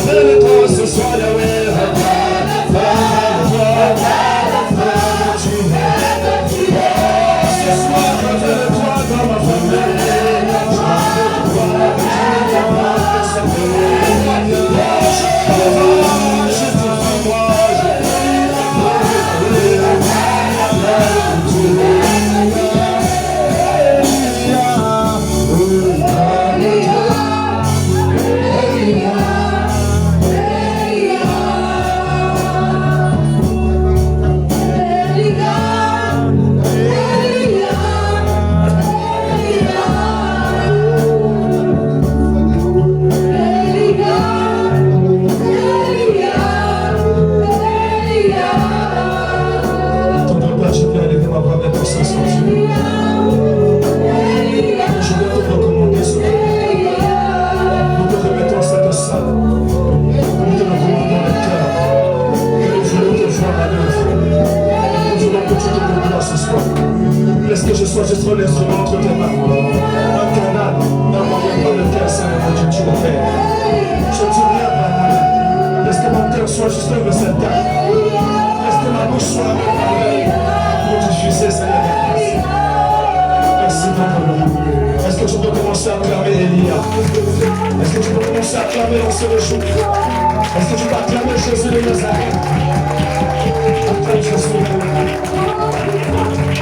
Révèle-toi ce soir, Yahweh. Ce soir, révèle-toi dans ma famille. Laisse que je sois juste l'instrument entre tes mains. Un canal, un moyen par lequel ça tu le fais. Je ne dis rien par moi. Laisse que mon cœur soit juste un réceptacle. Laisse que ma bouche soit un parole pour diffuser, Seigneur. Merci beaucoup. Est-ce que tu peux commencer à acclamer Elia? Est-ce que tu peux commencer à acclamer dans ce jour? Est-ce que tu peux acclamer Jésus de Nazareth? Acclame Jésus de Nazareth.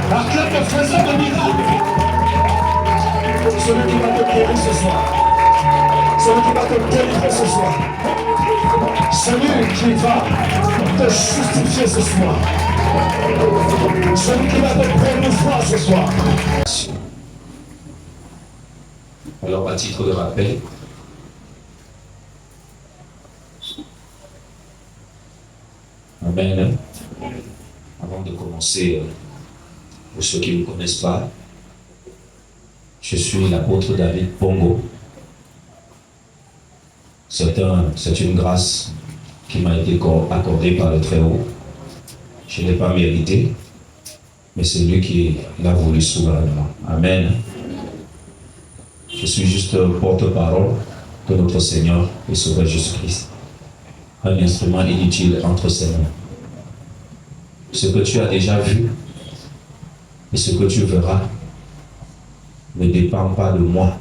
Acclame le faiseur de miracles. Celui qui va te guérir ce soir. Celui qui va te délivrer ce soir. Celui qui va te justifier ce soir. Celui qui va te promouvoir ce soir. Alors, à titre de rappel, Amen. Avant de commencer, pour ceux qui ne me connaissent pas, je suis l'apôtre David Pongo. C'est une grâce qui m'a été accordée par le Très-Haut. Je ne l'ai pas mérité, mais c'est lui qui l'a voulu souverainement. Amen. Je suis juste porte-parole de notre Seigneur et Sauveur Jésus-Christ. Un instrument inutile entre ses mains. Ce que tu as déjà vu et ce que tu verras ne dépend pas de moi.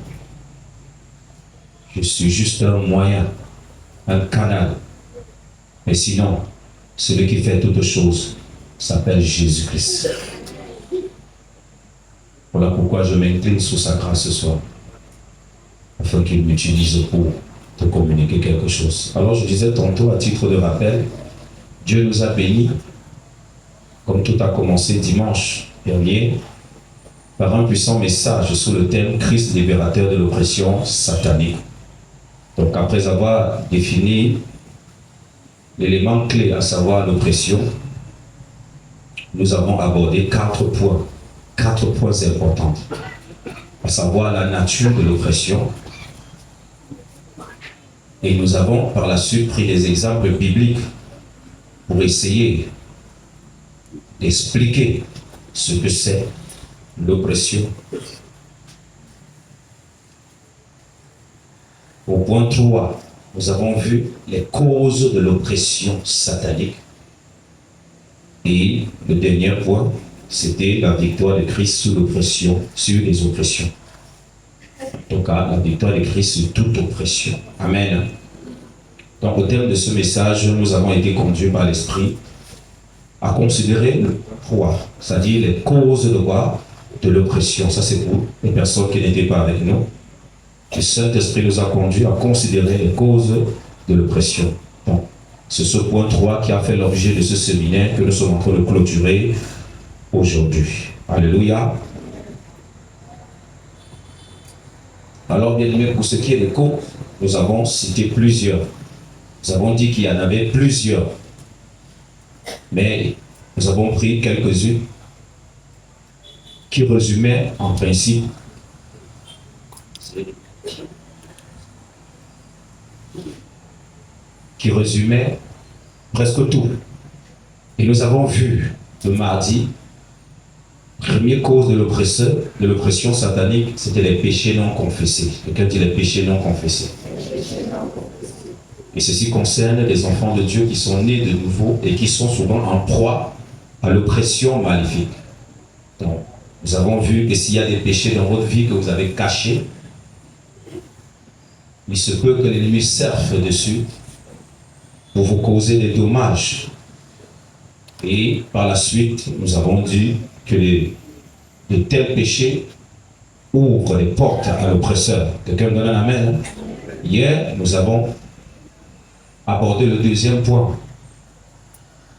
Je suis juste un moyen, un canal. Mais sinon, celui qui fait toutes choses s'appelle Jésus-Christ. Voilà pourquoi je m'incline sous sa grâce ce soir, afin qu'il m'utilise pour te communiquer quelque chose. Alors je disais tantôt à titre de rappel, Dieu nous a bénis, comme tout a commencé dimanche dernier, par un puissant message sous le thème Christ libérateur de l'oppression satanique. Donc après avoir défini l'élément clé, à savoir l'oppression, nous avons abordé 4 points importants, à savoir la nature de l'oppression. Et nous avons par la suite pris des exemples bibliques pour essayer d'expliquer ce que c'est l'oppression. Au point 3, nous avons vu les causes de l'oppression satanique. Et le dernier point, c'était la victoire de Christ sur l'oppression, sur les oppressions. En tout cas, la victoire de Christ sur toute oppression. Amen. Donc, au terme de ce message, nous avons été conduits par l'Esprit à considérer le poids, c'est-à-dire les causes de quoi? De l'oppression. Ça, c'est pour les personnes qui n'étaient pas avec nous. Le Saint-Esprit nous a conduits à considérer les causes de l'oppression. Donc, c'est ce point 3 qui a fait l'objet de ce séminaire que nous sommes en train de clôturer aujourd'hui. Alléluia. Alors, bien aimé, pour ce qui est des causes, nous avons cité plusieurs. Nous avons dit qu'il y en avait plusieurs. Mais nous avons pris quelques-unes qui résumaient en principe presque tout. Et nous avons vu le mardi, première cause de l'oppression satanique, c'était les péchés non confessés. Quelqu'un dit les péchés non confessés. Et ceci concerne les enfants de Dieu qui sont nés de nouveau et qui sont souvent en proie à l'oppression maléfique. Donc, nous avons vu que s'il y a des péchés dans votre vie que vous avez cachés, il se peut que l'ennemi surfe dessus pour vous causer des dommages. Et par la suite, nous avons dit que de tels péchés ouvrent les portes à l'oppresseur. Quelqu'un me donne un amen? Hier, nous avons abordé le deuxième point,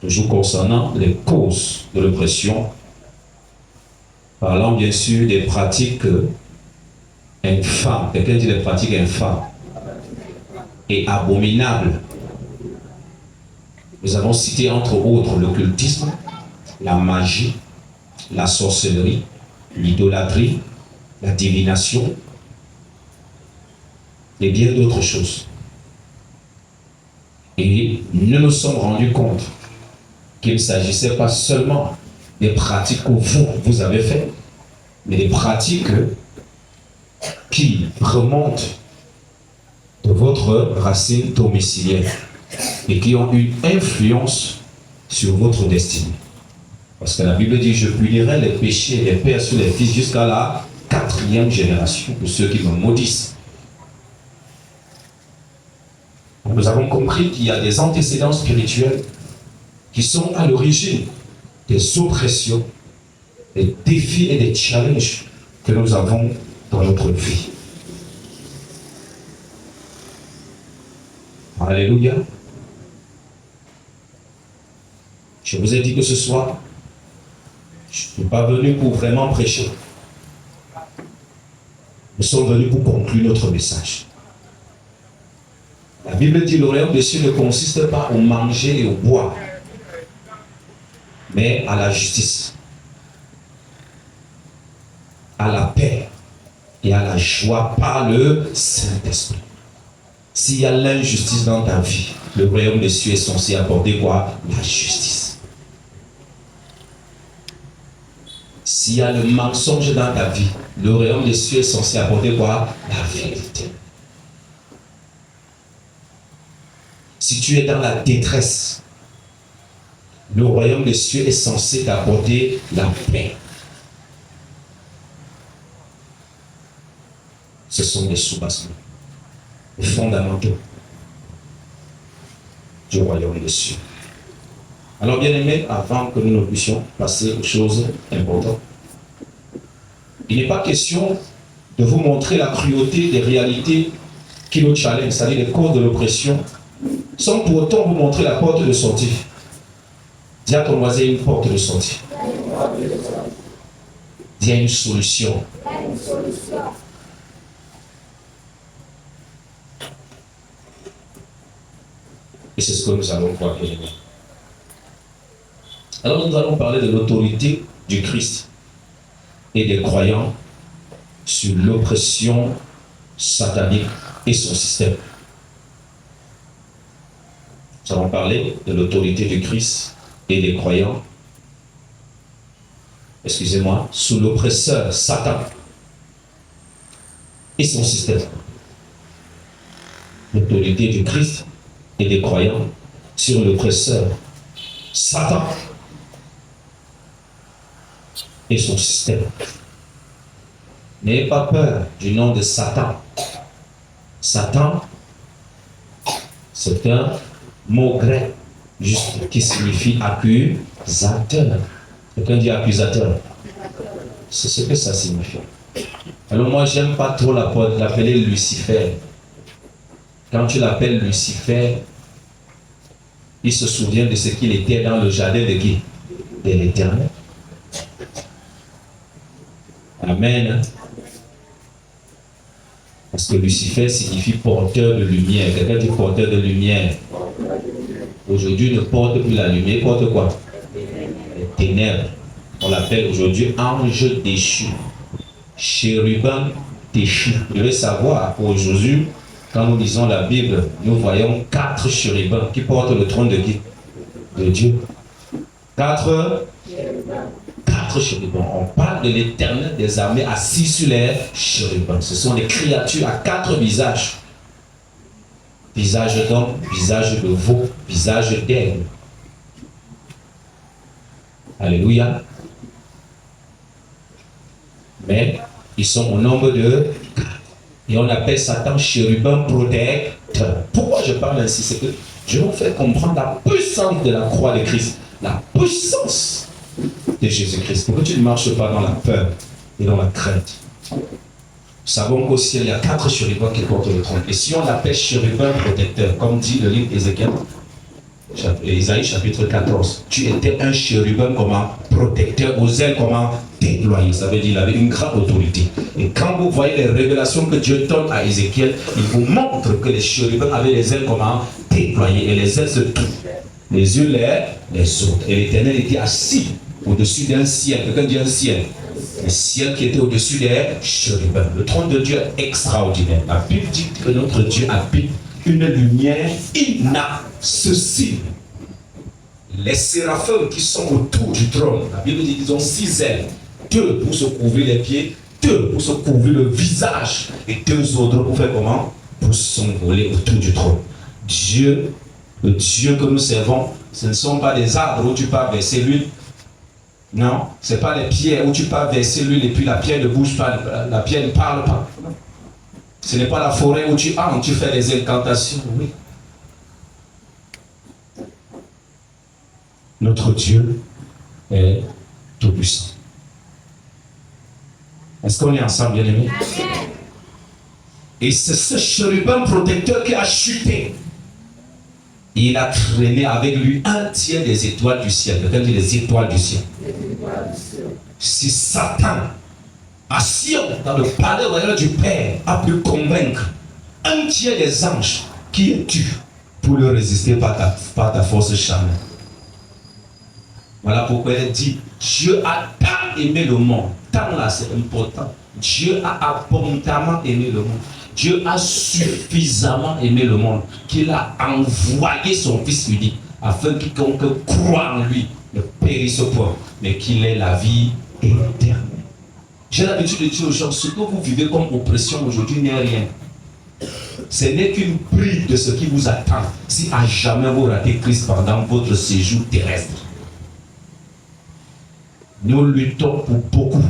toujours concernant les causes de l'oppression, parlant bien sûr des pratiques infâmes. Quelqu'un dit les pratiques infâmes et abominables. Nous avons cité entre autres l'occultisme, la magie, la sorcellerie, l'idolâtrie, la divination et bien d'autres choses. Et nous nous sommes rendus compte qu'il ne s'agissait pas seulement des pratiques que vous avez faites, mais des pratiques qui remontent de votre racine domiciliaire et qui ont une influence sur votre destinée. Parce que la Bible dit, je punirai les péchés des pères sur les fils jusqu'à la 4e génération de ceux qui me maudissent. Nous avons compris qu'il y a des antécédents spirituels qui sont à l'origine des oppressions, des défis et des challenges que nous avons dans notre vie. Alléluia. Je vous ai dit que ce soir, je ne suis pas venu pour vraiment prêcher. Nous sommes venus pour conclure notre message. La Bible dit, le royaume des cieux ne consiste pas au manger et au boire, mais à la justice, à la paix et à la joie par le Saint-Esprit. S'il y a l'injustice dans ta vie, le royaume des cieux est censé apporter quoi? La justice. S'il y a le mensonge dans ta vie, le royaume des cieux est censé apporter quoi? La vérité. Si tu es dans la détresse, le royaume des cieux est censé t'apporter la paix. Ce sont des sous-bassements, les fondamentaux du royaume des cieux. Alors, bien aimés, avant que nous ne puissions passer aux choses importantes, il n'est pas question de vous montrer la cruauté des réalités qui nous challengent, c'est-à-dire les causes de l'oppression, sans pour autant vous montrer la porte de sortie. Dis à ton voisin une porte de sortie. Dis à une solution. Et c'est ce que nous allons voir. Alors nous allons parler de l'autorité du Christ et des croyants sur l'oppression satanique et son système. Nous allons parler de l'autorité du Christ et des croyants, sous l'oppresseur Satan et son système. L'autorité du Christ et des croyants sur l'oppresseur Satan et son système. N'ayez pas peur du nom de Satan. Satan, c'est un mot grec juste qui signifie accusateur. Quelqu'un dit accusateur. C'est ce que ça signifie. Alors moi, j'aime pas trop l'appeler Lucifer. Quand tu l'appelles Lucifer, il se souvient de ce qu'il était dans le jardin de qui? De l'Éternel. Amen. Parce que Lucifer signifie porteur de lumière. Quelqu'un dit porteur de lumière. Aujourd'hui, ne porte plus la lumière, porte quoi? Les ténèbres. On l'appelle aujourd'hui ange déchu. Chérubin déchu. Vous devez savoir, pour Josué, quand nous lisons la Bible, nous voyons 4 chérubins qui portent le trône de qui? De Dieu. 4 chérubins. On parle de l'Éternel des armées assis sur les chérubins. Ce sont des créatures à 4 visages. visage d'homme, visage de veau, visage d'aigle. Alléluia. Mais ils sont au nombre de 4. Et on appelle Satan chérubin protecteur. Pourquoi je parle ainsi? C'est que je vais vous faire comprendre la puissance de la croix de Christ. La puissance de Jésus-Christ. Pourquoi tu ne marches pas dans la peur et dans la crainte? Nous savons qu'au ciel, il y a 4 chérubins qui portent le trône. Et si on l'appelle chérubin protecteur, comme dit le livre d'Ézéchiel, Isaïe chapitre 14, tu étais un chérubin comment? Protecteur, aux ailes comment? Déployé. Ça veut dire qu'il avait une grande autorité. Et quand vous voyez les révélations que Dieu donne à Ézéchiel, il vous montre que les chérubins avaient les ailes comment? Déployées. Et les ailes se trouvent les unes les autres. Et l'Éternel était assis au-dessus d'un ciel. Quelqu'un dit un ciel. Le ciel qui était au-dessus des chérubins. Le trône de Dieu est extraordinaire. La Bible dit que notre Dieu habite une lumière inaccessible. Les séraphins qui sont autour du trône, la Bible dit qu'ils ont 6 ailes. 2 pour se couvrir les pieds, 2 pour se couvrir le visage, et 2 autres pour faire comment? Pour s'envoler autour du trône. Dieu, le Dieu que nous servons, ce ne sont pas des arbres où tu pars verser l'huile. Non, ce n'est pas les pierres où tu pars verser l'huile et puis la pierre ne bouge pas, la pierre ne parle pas. Ce n'est pas la forêt où tu entres, tu fais des incantations. Oui. Notre Dieu est tout-puissant. Est-ce qu'on est ensemble, bien-aimés? Et c'est ce chérubin protecteur qui a chuté. Il a traîné avec lui 1/3 des étoiles du ciel. Quelqu'un dit les étoiles du ciel. Si Satan, à Sion, dans le palais royal du Père, a pu convaincre 1/3 des anges, qui es-tu pour le résister par ta force charnelle? Voilà pourquoi elle dit, Dieu a tant aimé le monde. Tant là, c'est important. Dieu a abondamment aimé le monde. Dieu a suffisamment aimé le monde qu'il a envoyé son Fils unique afin que quiconque croit en lui ne périsse point, mais qu'il ait la vie éternelle. J'ai l'habitude de dire aux gens, ce que vous vivez comme oppression aujourd'hui n'est rien. Ce n'est qu'une bride de ce qui vous attend si à jamais vous ratez Christ pendant votre séjour terrestre. Nous luttons pour beaucoup.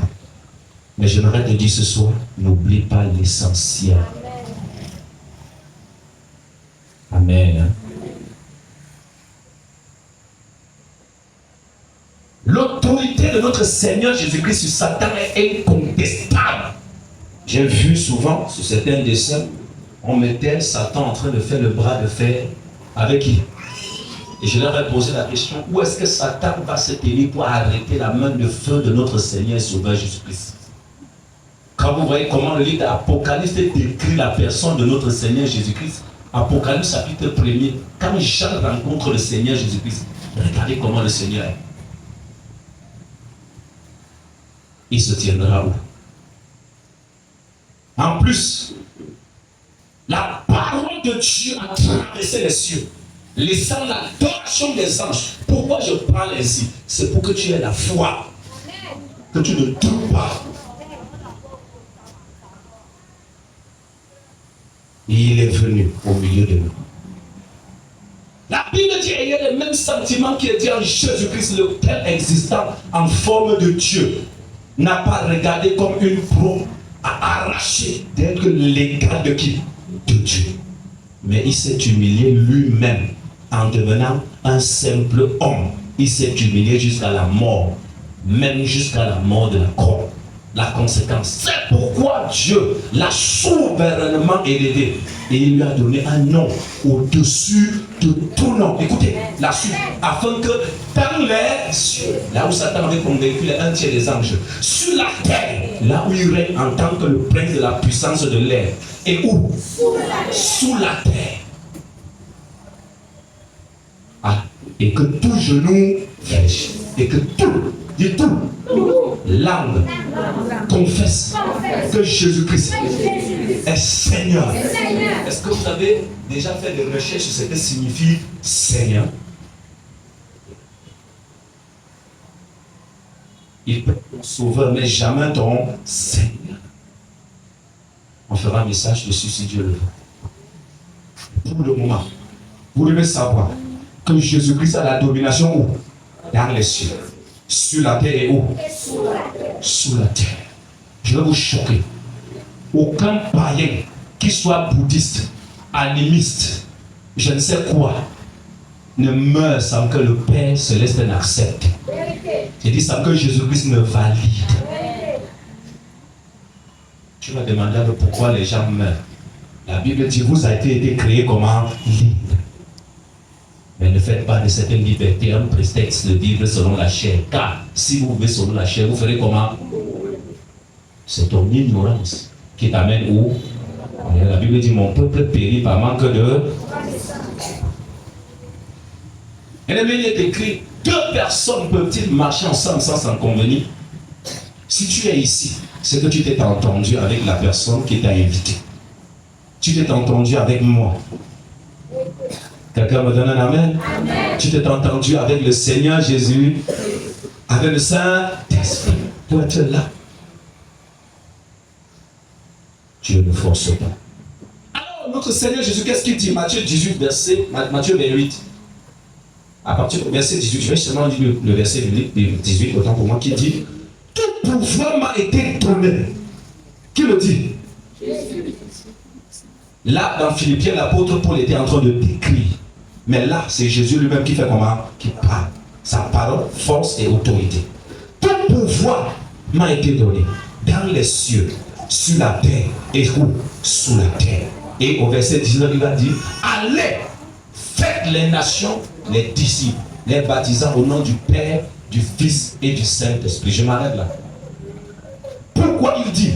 Mais j'aimerais te dire ce soir, n'oublie pas l'essentiel. Amen. L'autorité de notre Seigneur Jésus-Christ sur Satan est incontestable. J'ai vu souvent sur certains dessins, on mettait Satan en train de faire le bras de fer avec qui? Et je leur ai posé la question, où est-ce que Satan va se tenir pour arrêter la main de feu de notre Seigneur et Sauveur Jésus-Christ? Quand vous voyez comment le livre d'Apocalypse décrit la personne de notre Seigneur Jésus-Christ, Apocalypse chapitre 1er, quand Jean rencontre le Seigneur Jésus-Christ, regardez comment le Seigneur est. Il se tiendra où? En plus, la parole de Dieu a traversé les cieux, laissant l'adoration des anges. Pourquoi je parle ainsi? C'est pour que tu aies la foi, que tu ne doutes pas. Il est venu au milieu de nous. La Bible dit qu'il y a les mêmes sentiments qui étaient en Jésus-Christ, le Père existant en forme de Dieu n'a pas regardé comme une proie à arracher d'être l'égal de qui? De Dieu. Mais il s'est humilié lui-même en devenant un simple homme. Il s'est humilié jusqu'à la mort, même jusqu'à la mort de la croix. La conséquence, c'est pourquoi Dieu l'a souverainement élevé et il lui a donné un nom au-dessus de tout nom. Écoutez, la suite, afin que dans les cieux, là où Satan avait convaincu les 1/3 des anges, sur la terre, là où il règne en tant que le prince de la puissance de l'air, et où? Sous la terre. Ah, et que tout genou fléchisse, et que tout, dit tout, langue confesse que Jésus-Christ est Seigneur. Est-ce que vous avez déjà fait des recherches sur ce que signifie Seigneur? Il peut être ton sauveur, mais jamais ton Seigneur. On fera un message dessus si Dieu le veut. pour le moment, vous devez savoir que Jésus-Christ a la domination où? Dans les cieux. Sur la terre et où? Sous la terre. Je vais vous choquer. Aucun païen, qui soit bouddhiste, animiste, je ne sais quoi, ne meurt sans que le Père Céleste n'accepte. Je dis sans que Jésus-Christ me valide. Tu vas demander pourquoi les gens meurent. La Bible dit, vous avez été créé comment? Libre. Mais ne faites pas de cette liberté un prétexte de vivre selon la chair. Car si vous vivez selon la chair, vous ferez comment? C'est ton ignorance qui t'amène où? La Bible dit, mon peuple périt par manque de... Et il est écrit, deux personnes peuvent-ils marcher ensemble sans s'en convenir? Si tu es ici, c'est que tu t'es entendu avec la personne qui t'a invité. Tu t'es entendu avec moi. Quelqu'un me donne un amen? Amen. Tu t'es entendu avec le Seigneur Jésus, avec le Saint-Esprit, pour être là. Dieu ne force pas. Alors, notre Seigneur Jésus, qu'est-ce qu'il dit? Matthieu 18, Matthieu 28. À partir du verset 18, je vais seulement dire le verset 18, autant pour moi, qui dit, tout pouvoir m'a été donné. Qui le dit? Là, dans Philippiens, l'apôtre Paul était en train de décrire. Mais là, c'est Jésus lui-même qui fait comment? Qui parle. Sa parole, force et autorité. Tout pouvoir m'a été donné dans les cieux, sur la terre et où? Sous la terre. Et au verset 19, il va dire, allez, faites les nations, les disciples, les baptisant au nom du Père, du Fils et du Saint-Esprit. Je m'arrête là. Pourquoi il dit,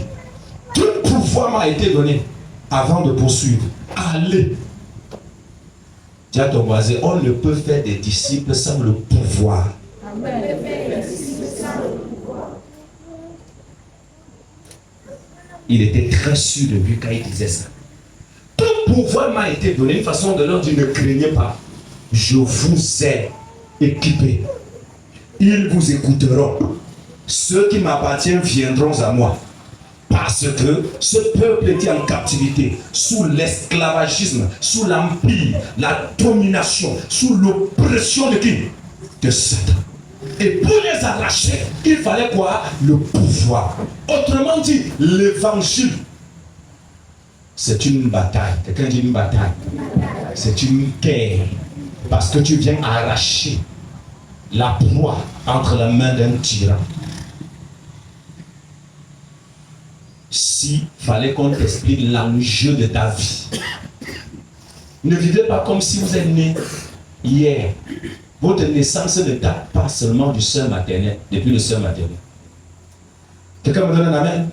tout pouvoir m'a été donné avant de poursuivre? Allez. Dis à ton voisin, on ne peut faire des disciples sans le pouvoir. Il était très sûr de lui quand il disait ça. Tout pouvoir m'a été donné, une façon de leur dire, ne craignez pas. Je vous ai équipé. Ils vous écouteront. Ceux qui m'appartiennent viendront à moi. Parce que ce peuple était en captivité, sous l'esclavagisme, sous l'empire, la domination, sous l'oppression de qui? De Satan. Et pour les arracher, il fallait quoi? Le pouvoir. Autrement dit, l'évangile, c'est une bataille. Quelqu'un dit une bataille. C'est une guerre. Parce que tu viens arracher la proie entre la main d'un tyran. S'il fallait qu'on t'explique l'enjeu de ta vie, ne vivez pas comme si vous êtes né hier. Votre naissance ne date pas seulement du sein maternel, depuis le sein maternel. Quelqu'un me donne un amen?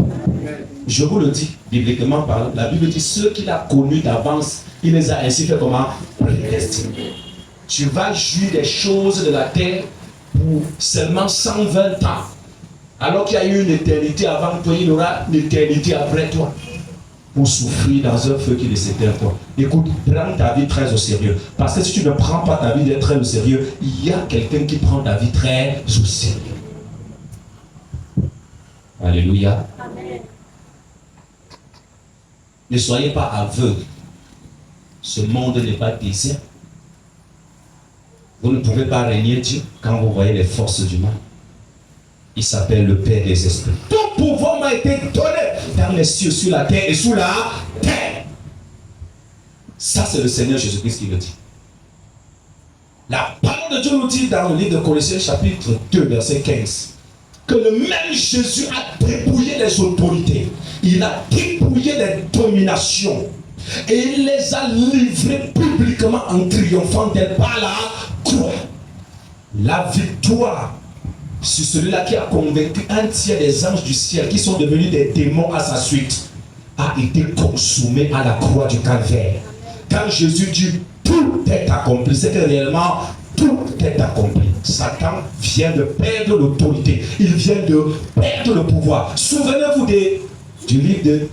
Je vous le dis, bibliquement parlant, la Bible dit, ceux qu'il a connus d'avance, il les a ainsi fait comment? Prédestinés. Tu vas jouir des choses de la terre pour seulement 120 ans. Alors qu'il y a eu une éternité avant toi, il y aura une éternité après toi. Pour souffrir dans un feu qui ne s'éteint pas. Écoute, prends ta vie très au sérieux. Parce que si tu ne prends pas ta vie très au sérieux, il y a quelqu'un qui prend ta vie très au sérieux. Alléluia. Amen. Ne soyez pas aveugles. Ce monde n'est pas désert. Vous ne pouvez pas régner Dieu quand vous voyez les forces du mal. Il s'appelle le Père des esprits. Tout pouvoir m'a été donné dans les cieux, sur la terre et sous la terre. Ça, c'est le Seigneur Jésus-Christ qui le dit. La parole de Dieu nous dit dans le livre de Colossiens chapitre 2, verset 15, que le même Jésus a dépouillé les autorités. Il a dépouillé les dominations. Et il les a livrés publiquement en triomphant d'elle par la croix. La victoire sur celui-là qui a convaincu un tiers des anges du ciel qui sont devenus des démons à sa suite a été consumé à la croix du calvaire. Quand Jésus dit tout est accompli, c'est que réellement tout est accompli. Satan vient de perdre l'autorité, il vient de perdre le pouvoir. Souvenez-vous du livre de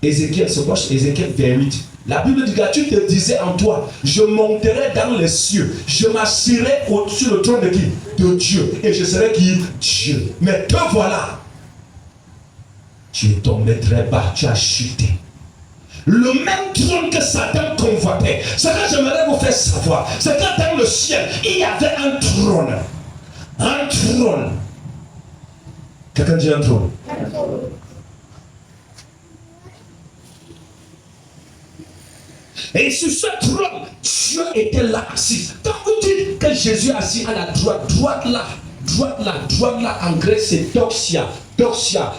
Ézéchiel, c'est quoi Ézéchiel 28. La Bible dit que tu te disais en toi, je monterai dans les cieux, je m'assirai sur le trône de qui? De Dieu. Et je serai qui? Dieu. Mais te voilà. Tu es tombé très bas, tu as chuté. Le même trône que Satan convoitait. C'est savoir, c'est que dans le ciel, il y avait un trône. Un trône. Quelqu'un dit un trône. Et sur ce trône, Dieu était là assis. Quand vous dites que Jésus est assis à la droite, droite là, en grec c'est doxia,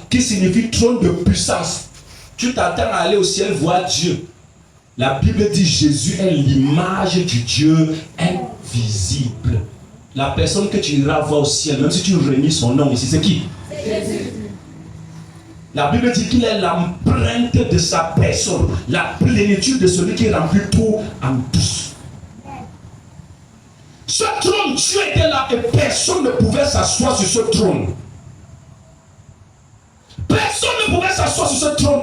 qui signifie trône de puissance. Tu t'attends à aller au ciel voir Dieu. La Bible dit Jésus est l'image du Dieu invisible. La personne que tu iras voir au ciel, même si tu réunis son nom ici, c'est qui? Jésus. La Bible dit qu'il est l'empreinte de sa personne, la plénitude de celui qui remplit tout en tous. Ce trône, Dieu était là et personne ne pouvait s'asseoir sur ce trône. Personne ne pouvait s'asseoir sur ce trône.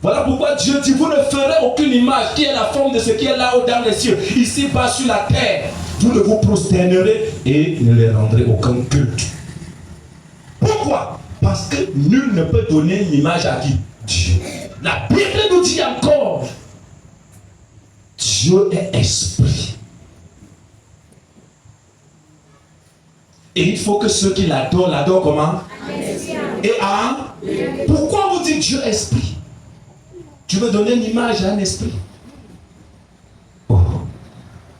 Voilà pourquoi Dieu dit, vous ne ferez aucune image qui est la forme de ce qui est là-haut dans les cieux, ici-bas sur la terre. Vous ne vous prosternerez et ne les rendrez aucun culte. Pourquoi? Parce que nul ne peut donner une image à qui? Dieu. La Bible nous dit encore, Dieu est esprit. Et il faut que ceux qui l'adorent comment? Et pourquoi vous dites Dieu esprit? Tu veux donner une image à un esprit? Oh.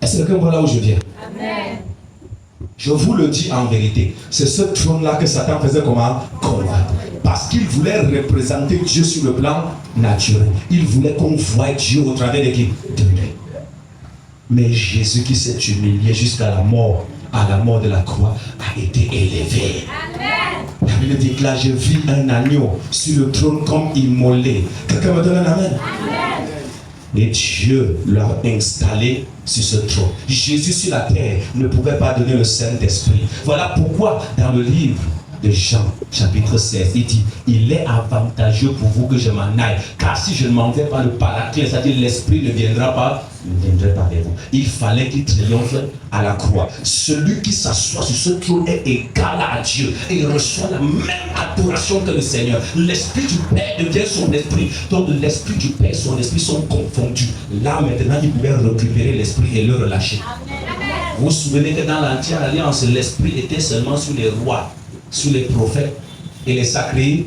Est-ce que quelqu'un voit là où je viens? Amen. Je vous le dis en vérité, c'est ce trône-là que Satan faisait comment? Combattre. Parce qu'il voulait représenter Dieu sur le plan naturel. Il voulait qu'on voie Dieu au travers de qui? De lui. Mais Jésus qui s'est humilié jusqu'à la mort de la croix, a été élevé. Amen. La Bible dit que là, je vis un agneau sur le trône comme immolé. Quelqu'un me donne un amen? Amen. Et Dieu l'a installé sur ce trône. Jésus sur la terre ne pouvait pas donner le Saint-Esprit. Voilà pourquoi dans le livre de Jean, chapitre 16, il dit, il est avantageux pour vous que je m'en aille, car si je ne m'en vais pas, le Paraclet, c'est-à-dire l'Esprit ne viendrait pas vers vous. Il fallait qu'il triomphe à la croix. Celui qui s'assoit sur ce trône est égal à Dieu et il reçoit la même adoration que le Seigneur. L'Esprit du Père devient son esprit. Donc l'Esprit du Père et son esprit sont confondus. Là maintenant, il pouvait récupérer l'Esprit et le relâcher. Vous vous souvenez que dans l'Ancienne Alliance, l'Esprit était seulement sur les rois, sur les prophètes et les sacrés,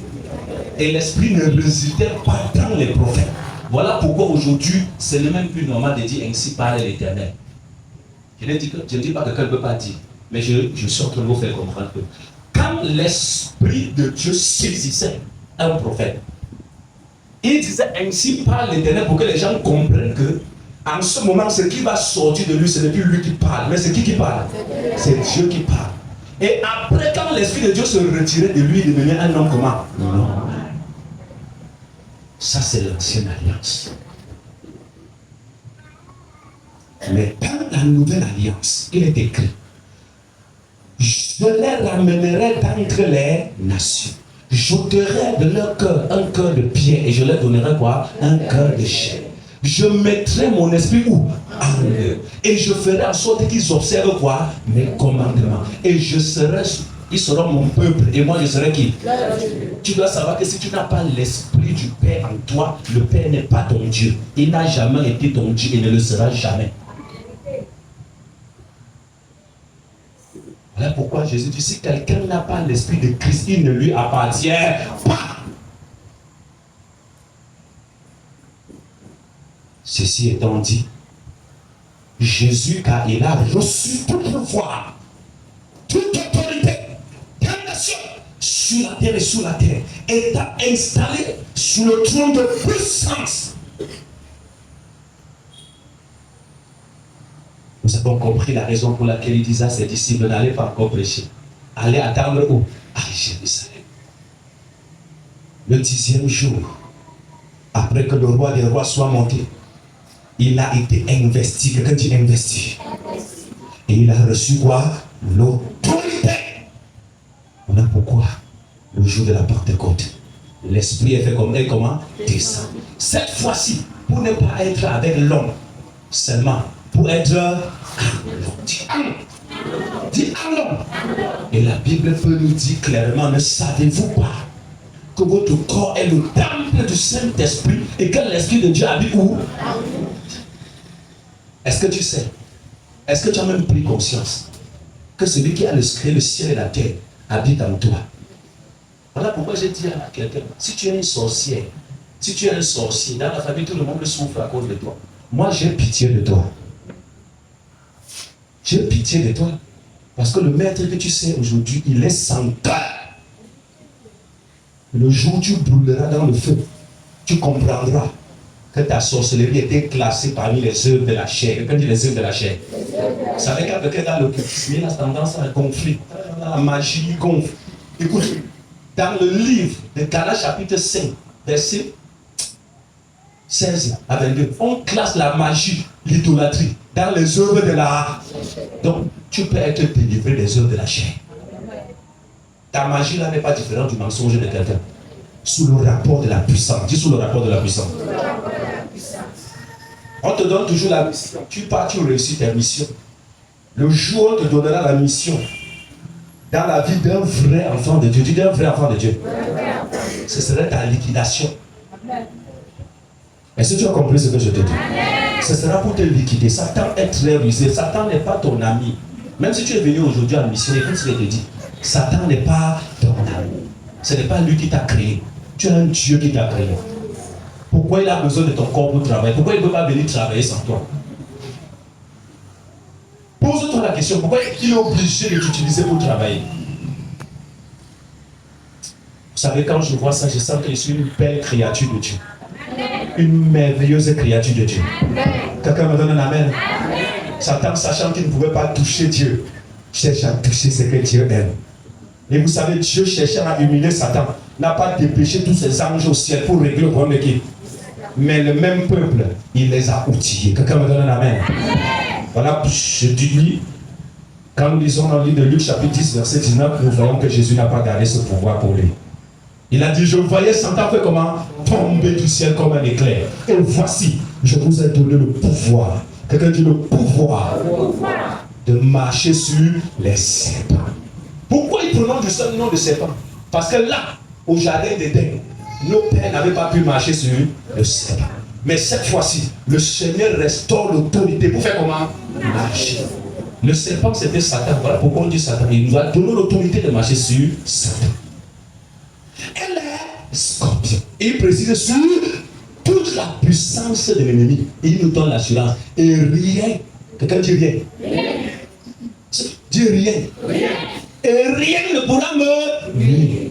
et l'Esprit ne résidait pas dans les prophètes. Voilà pourquoi aujourd'hui, ce n'est même plus normal de dire ainsi parle l'Éternel. Je ne dis pas que quelqu'un ne peut pas dire, mais je suis en train de vous faire comprendre que quand l'Esprit de Dieu saisissait un prophète, il disait ainsi parle l'Éternel pour que les gens comprennent que en ce moment, ce qui va sortir de lui, ce n'est plus lui qui parle, mais c'est qui parle? C'est Dieu qui parle. Et après, quand l'Esprit de Dieu se retirait de lui, il devenait un homme comment? Non. Ça, c'est l'ancienne alliance. Mais dans la nouvelle alliance, il est écrit, je les ramènerai d'entre les nations. J'ôterai de leur cœur un cœur de pierre et je leur donnerai quoi? Un cœur de chair. Je mettrai mon esprit où? En eux. Et je ferai en sorte qu'ils observent quoi? Mes commandements. Et ils seront mon peuple. Et moi je serai qui? Tu dois savoir que si tu n'as pas l'esprit du Père en toi, le Père n'est pas ton Dieu. Il n'a jamais été ton Dieu et ne le sera jamais. Voilà pourquoi Jésus dit, si quelqu'un n'a pas l'esprit de Christ, il ne lui appartient pas. Ceci étant dit, Jésus, car il a reçu toute pouvoir, toute autorité, damnation sur la terre et sous la terre, étant installé sur le trône de puissance. Nous avons compris la raison pour laquelle il disait à ses disciples n'allez pas encore prêcher. Allez attendre où? À Jérusalem. Le 10e jour, après que le roi des rois soit monté, il a été investi. Quelqu'un dit investi. Et il a reçu quoi? L'autorité. Voilà pourquoi, le jour de la Pentecôte, l'Esprit est fait comme elle, comment? Descend. Cette fois-ci, pour ne pas être avec l'homme seulement, pour être dit à l'homme. Et la Bible peut nous dire clairement, ne savez-vous pas que votre corps est le temple du Saint-Esprit et que l'Esprit de Dieu habite où? Est-ce que tu sais Est-ce que tu as même pris conscience que celui qui a créé le ciel et la terre habite en toi? Voilà pourquoi j'ai dit à quelqu'un, si tu es une sorcière, si tu es un sorcier, dans la famille, tout le monde souffre à cause de toi. Moi, j'ai pitié de toi. J'ai pitié de toi. Parce que le maître que tu sais aujourd'hui, il est sans cœur. Le jour où tu brûleras dans le feu, tu comprendras que ta sorcellerie était classée parmi les œuvres de la chair. Quelqu'un dit les œuvres de la chair. Vous savez quand quelqu'un dans l'occultisme, il a tendance à gonfler. La magie, il gonfle. Écoute, dans le livre de Galates chapitre 5, verset 16 à 22, on classe la magie, l'idolâtrie, dans les œuvres de la... Donc, tu peux être délivré des œuvres de la chair. Ta magie là n'est pas différente du mensonge de quelqu'un. Sous le rapport de la puissance. Dis sous le rapport de la puissance. On te donne toujours la mission. Tu pars, tu réussis ta mission. Le jour où on te donnera la mission, dans la vie d'un vrai enfant de Dieu, dis d'un vrai enfant de Dieu, ce serait ta liquidation. Est-ce que tu as compris ce que je te dis? Ce sera pour te liquider. Satan est très rusé. Satan n'est pas ton ami. Même si tu es venu aujourd'hui en mission, écoute ce que je te dis. Satan n'est pas ton ami. Ce n'est pas lui qui t'a créé. Tu as un Dieu qui t'a créé. Pourquoi il a besoin de ton corps pour travailler? Pourquoi il ne peut pas venir travailler sans toi? Pose-toi la question, pourquoi il est obligé de t'utiliser pour travailler? Vous savez, quand je vois ça, je sens que je suis une belle créature de Dieu. Une merveilleuse créature de Dieu. Quelqu'un me donne un amen? Satan, sachant qu'il ne pouvait pas toucher Dieu, cherche à toucher ce que Dieu aime. Et vous savez, Dieu cherchant à humilier Satan, n'a pas dépêché tous ses anges au ciel pour régler le problème de qui? Mais le même peuple, il les a outillés. Quelqu'un me donne un amen? Voilà, je dis, quand nous lisons dans le livre de Luc chapitre 10, verset 19, nous voyons que Jésus n'a pas gardé ce pouvoir pour lui. Il a dit, je voyais Satan faire comment? Tomber du ciel comme un éclair. Et voici, je vous ai donné le pouvoir. Quelqu'un dit le pouvoir de marcher sur les serpents. Pourquoi il prononce le nom de serpent? Parce que là, au jardin d'Éden, nos pères n'avaient pas pu marcher sur le serpent. Mais cette fois-ci, le Seigneur restaure l'autorité pour faire comment? Marcher. Le serpent, c'était Satan. Voilà pourquoi on dit Satan. Il nous a donné l'autorité de marcher sur Satan. Elle est scorpion. Il précise sur toute la puissance de l'ennemi. Il nous donne l'assurance. Et rien, quelqu'un dit rien. Dis rien. Et rien ne pourra me nuire.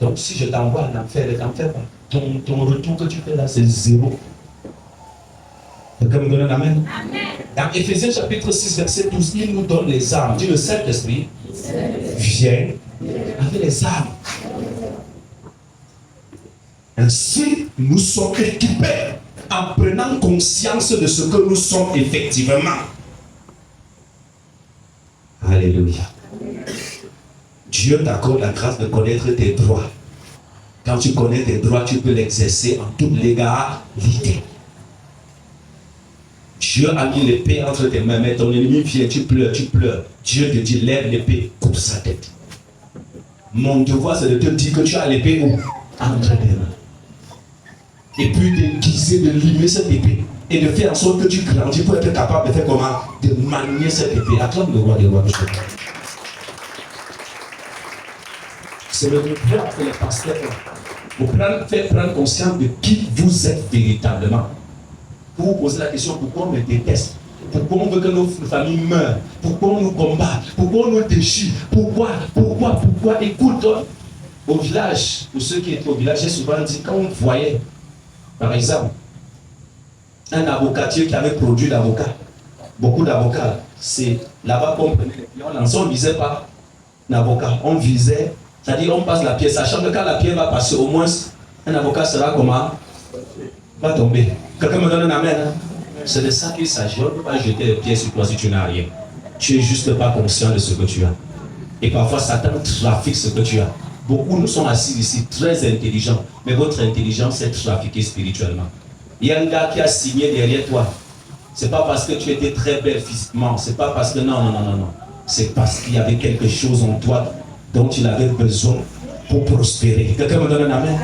Donc si je t'envoie en enfer, ne t'en fais pas. Ton retour que tu fais là, c'est zéro. Quelqu'un me donne un amen? Dans Éphésiens chapitre 6, verset 12, il nous donne les armes. Dit le Saint-Esprit vient avec les armes. Ainsi, nous sommes équipés en prenant conscience de ce que nous sommes effectivement. Alléluia. Dieu t'accorde la grâce de connaître tes droits. Quand tu connais tes droits, tu peux l'exercer en toute légalité. Dieu a mis l'épée entre tes mains, mais ton ennemi vient, tu pleures. Dieu te dit, lève l'épée, coupe sa tête. Mon devoir, c'est de te dire que tu as l'épée où? Entre tes mains. Et puis d'aiguiser, de limer cette épée. Et de faire en sorte que tu grandis pour être capable de faire comment? De manier cette épée. Acclame le roi des rois. C'est le devoir que les pasteurs vous faire prendre conscience de qui vous êtes véritablement. Pour vous poser la question, pourquoi on me déteste? Pourquoi on veut que nos familles meurent? Pourquoi on nous combat? Pourquoi on nous déchire? Pourquoi? Écoute, au village, pour ceux qui étaient au village, j'ai souvent dit, quand on voyait, par exemple, un avocatier qui avait produit d'avocats, beaucoup d'avocats, c'est là-bas qu'on prenait les clients, on ne visait pas l'avocat, on visait, c'est-à-dire on passe la pierre, sachant que quand la pierre va passer, au moins un avocat sera comment? Va tomber. Quelqu'un me donne un amen, hein? C'est de ça qu'il s'agit. On ne peut pas jeter les pieds sur toi si tu n'as rien. Tu n'es juste pas conscient de ce que tu as. Et parfois Satan trafique ce que tu as. Beaucoup nous sont assis ici très intelligents, mais votre intelligence est trafiquée spirituellement. Il y a un gars qui a signé derrière toi. C'est pas parce que tu étais très belle physiquement, c'est pas parce que non. C'est parce qu'il y avait quelque chose en toi dont il avait besoin pour prospérer. Quelqu'un me donne un amen?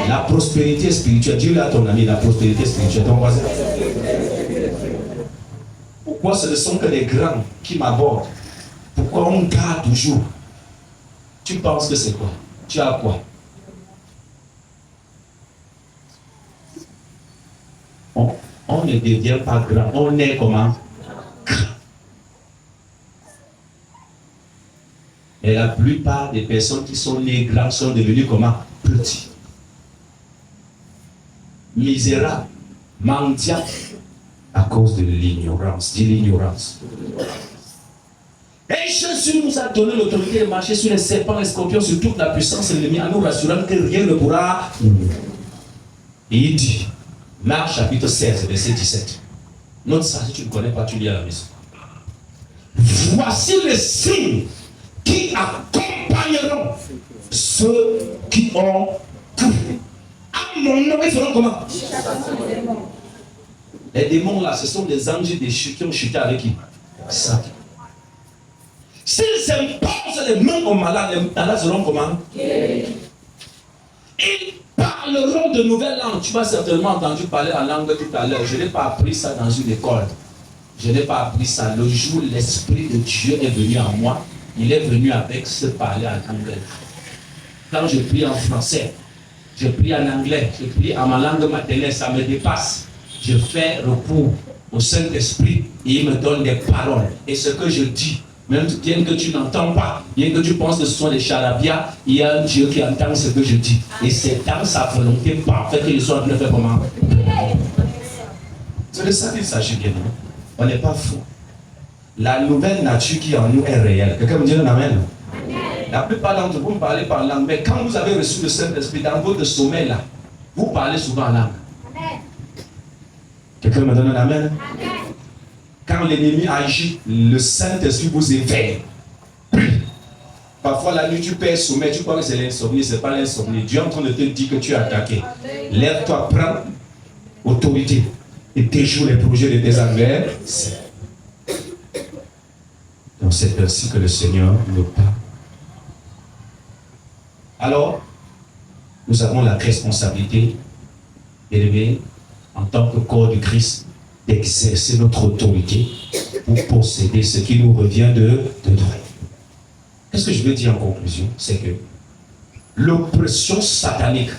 La prospérité spirituelle, dis-le à ton ami, la prospérité spirituelle, ton voisin. Pourquoi ce ne sont que les grands qui m'abordent? Pourquoi on garde toujours? Tu penses que c'est quoi? Tu as quoi? On ne devient pas grand, on est comment? Grand. Et la plupart des personnes qui sont nées grands sont devenues comment? Petits. Misérables, mendiants, à cause de l'ignorance. Dis l'ignorance. Et Jésus nous a donné l'autorité de marcher sur les serpents, les scorpions, sur toute la puissance de l'ennemi, en nous rassurant que rien ne pourra. Et il dit, Marc chapitre 16, verset 17. Note ça, si tu ne connais pas, tu lis à la maison. Voici les signes qui accompagneront ceux qui ont cru. À mon nom, ils feront comment? Les démons là, ce sont des anges qui ont chuté avec qui? Satan. S'ils imposent les mains aux malades, les malades seront comment? Ils parleront de nouvelles langues. Tu m'as certainement entendu parler en langue tout à l'heure. Je n'ai pas appris ça dans une école. Je n'ai pas appris ça. Le jour où l'Esprit de Dieu est venu en moi, il est venu avec ce parler en anglais. Quand je prie en français, je prie en anglais, je prie en ma langue maternelle, ça me dépasse. Je fais recours au Saint-Esprit et il me donne des paroles. Et ce que je dis, même bien que tu n'entends pas, bien que tu penses que ce sont des charabias, il y a un Dieu qui entend ce que je dis. Et c'est dans sa volonté parfaite qu'il soit en train de faire comment? C'est de ça qu'il s'agit, bien. On n'est pas fou. La nouvelle nature qui est en nous est réelle. Quelqu'un me dit un amen? La plupart d'entre vous parlez par langue, mais quand vous avez reçu le Saint-Esprit dans votre sommeil là, vous parlez souvent en langue. Quelqu'un me donne un amen? Quand l'ennemi agit, le Saint-Esprit vous éveille. Parfois la nuit tu perds sommeil, tu crois que c'est l'insomnie, ce n'est pas l'insomnie. Dieu est en train de te dire que tu es attaqué. Lève-toi, prends autorité et déjoue les projets de tes adversaires. Donc c'est ainsi que le Seigneur nous parle. Alors, nous avons la responsabilité, élevée, en tant que corps du Christ, d'exercer notre autorité pour posséder ce qui nous revient de droit. Qu'est-ce que je veux dire en conclusion? C'est que l'oppression satanique,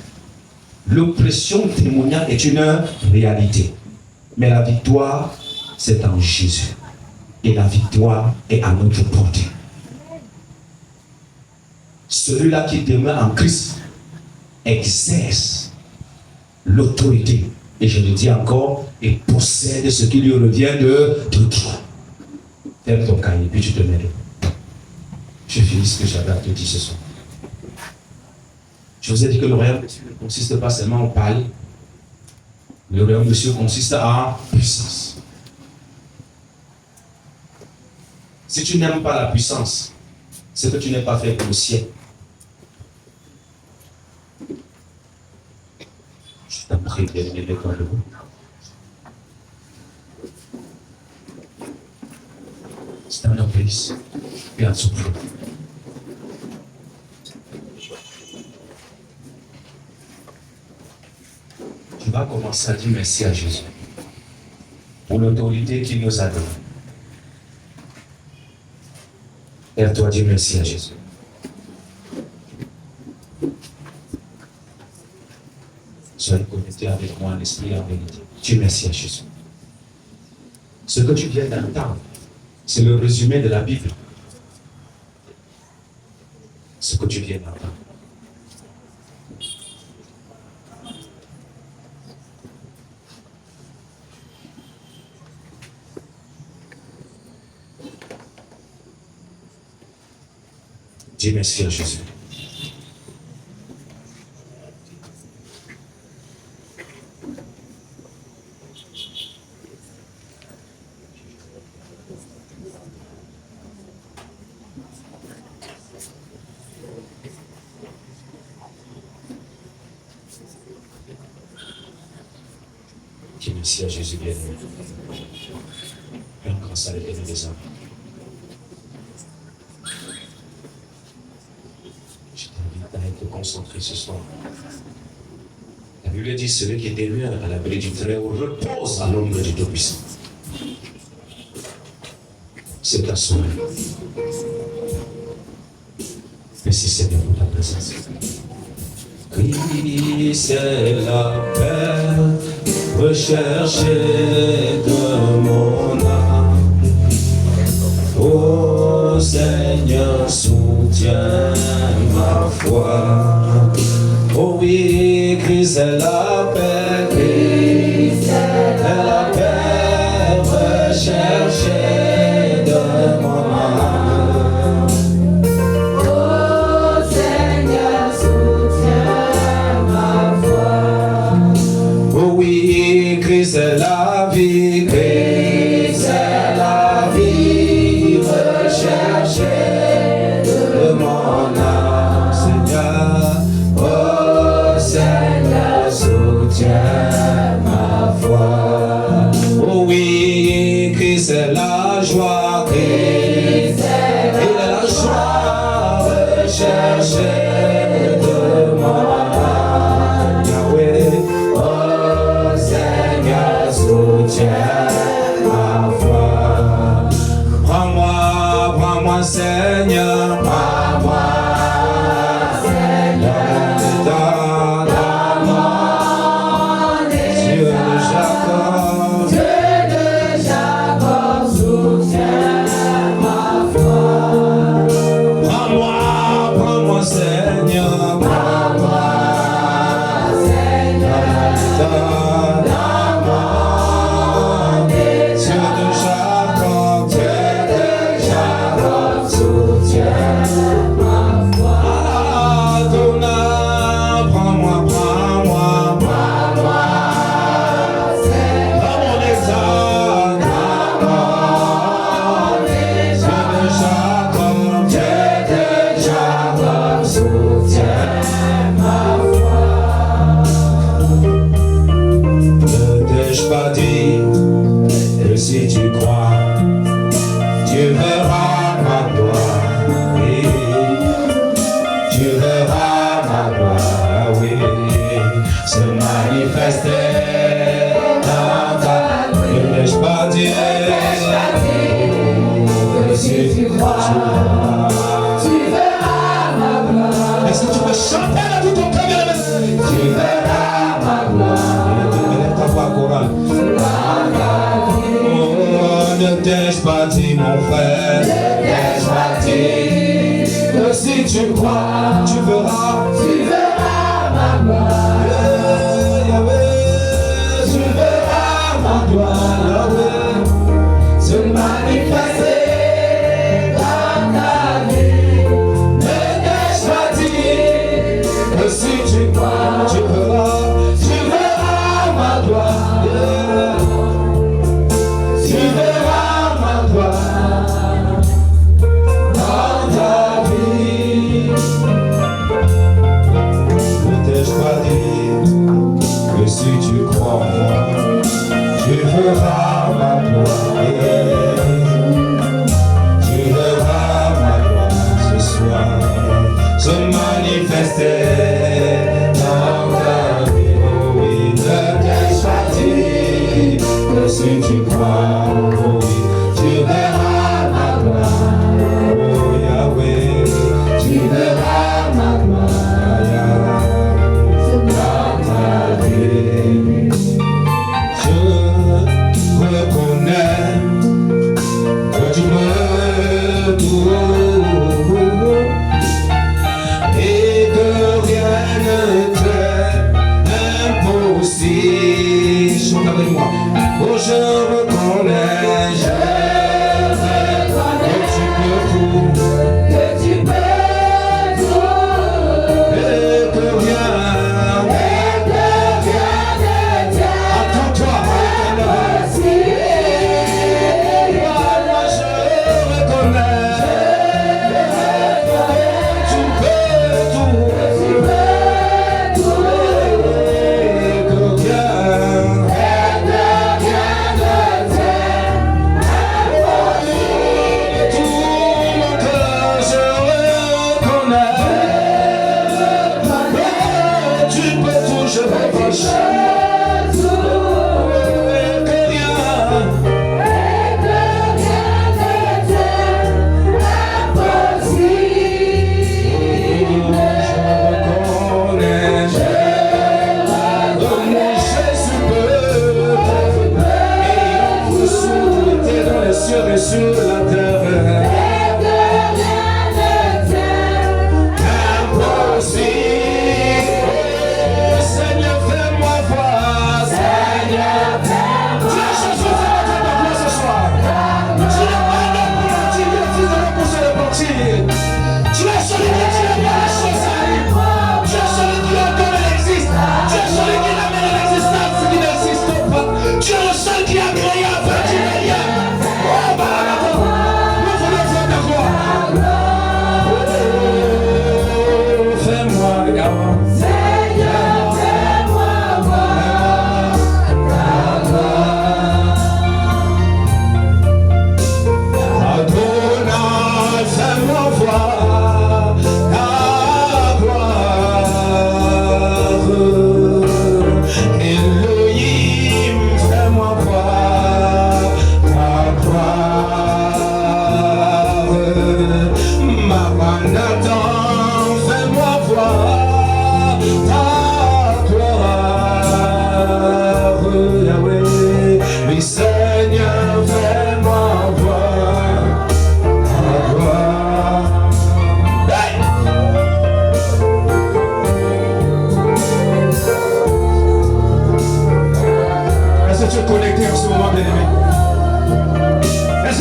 l'oppression démoniaque est une réalité. Mais la victoire, c'est en Jésus. Et la victoire est à notre portée. Celui-là qui demeure en Christ exerce l'autorité. Et je le dis encore, et possède ce qui lui revient de droit. Ferme ton cahier, puis tu te mets. Je finis ce que j'avais à te dire ce soir. Je vous ai dit que le royaume de Dieu ne consiste pas seulement en parler. Le royaume de Dieu consiste en puissance. Si tu n'aimes pas la puissance, c'est que tu n'es pas fait pour le ciel. Je t'en prie, bien-aimé, mets-toi debout. Stand up, please. Be on souffle. Tu vas commencer à dire merci à Jésus pour l'autorité qu'il nous a donnée. Et toi, dis merci à Jésus. Soyez connecté avec moi en esprit et en vérité. Dis merci à Jésus. Ce que tu viens d'entendre, c'est le résumé de la Bible. Ce que tu viens d'entendre. Dis merci à Jésus. Dis merci à Jésus bien-aimé. Rends grâce à l'Éternel des hommes. Concentré ce soir. La Bible dit celui qui est élevé à l'abri du Très-Haut repose à l'ombre du Tout-Puissant. C'est ta soeur. Merci Seigneur pour ta présence. Oui, c'est la paix recherchée de mon âme. Ô Seigneur, soutiens ma foi. Oh oui, Christ est la paix, Christ est la paix recherchée de mon âme. Oh Seigneur, soutiens ma foi. Oh oui, Christ est la vie, Christ est la vie recherchée de mon âme, Seigneur. Oh Seigneur, soutiens ma foi. Oh oui, Christ est la joie, Christ est la joie recherchée de mon âme, Yahweh. Oh Seigneur, soutiens ma foi. Prends-moi, Seigneur, prends-moi. Si tu crois, tu verras ma gloire, oui. Tu verras ma gloire, oui. Se manifester dans ta vie. Ne laisse pas dire que si tu crois, tu verras ma gloire. Est-ce que tu peux chanter là tout ton cœur? Tu verras ma gloire. Élève ta voix chorale. Ne t'ai-je pas dit, mon frère, ne t'ai-je pas dit que si tu crois, tu verras ma gloire. Yahweh, tu verras ma gloire, Yahweh, se manifester dans ta vie. Ne t'ai-je pas dit que si tu crois, tu verras ma gloire. Tu verras ma gloire dans ta vie. Ne t'ai-je pas dit que si tu crois en moi, tu verras ma gloire. Tu verras ma gloire ce soir se manifester dans ta vie. Oh oui, ne t'ai-je pas dit que si tu crois, oh oui, tu verras ma gloire. Oh Yahweh, tu verras ma gloire, Yahweh, dans ta vie. Je reconnais que tu peux tout et que rien ne t'est impossible. Chante avec moi. Oh, je reconnais que tu peux tout, et que rien ne tient. Attends-toi, moi je reconnais que tu peux tout, et que rien.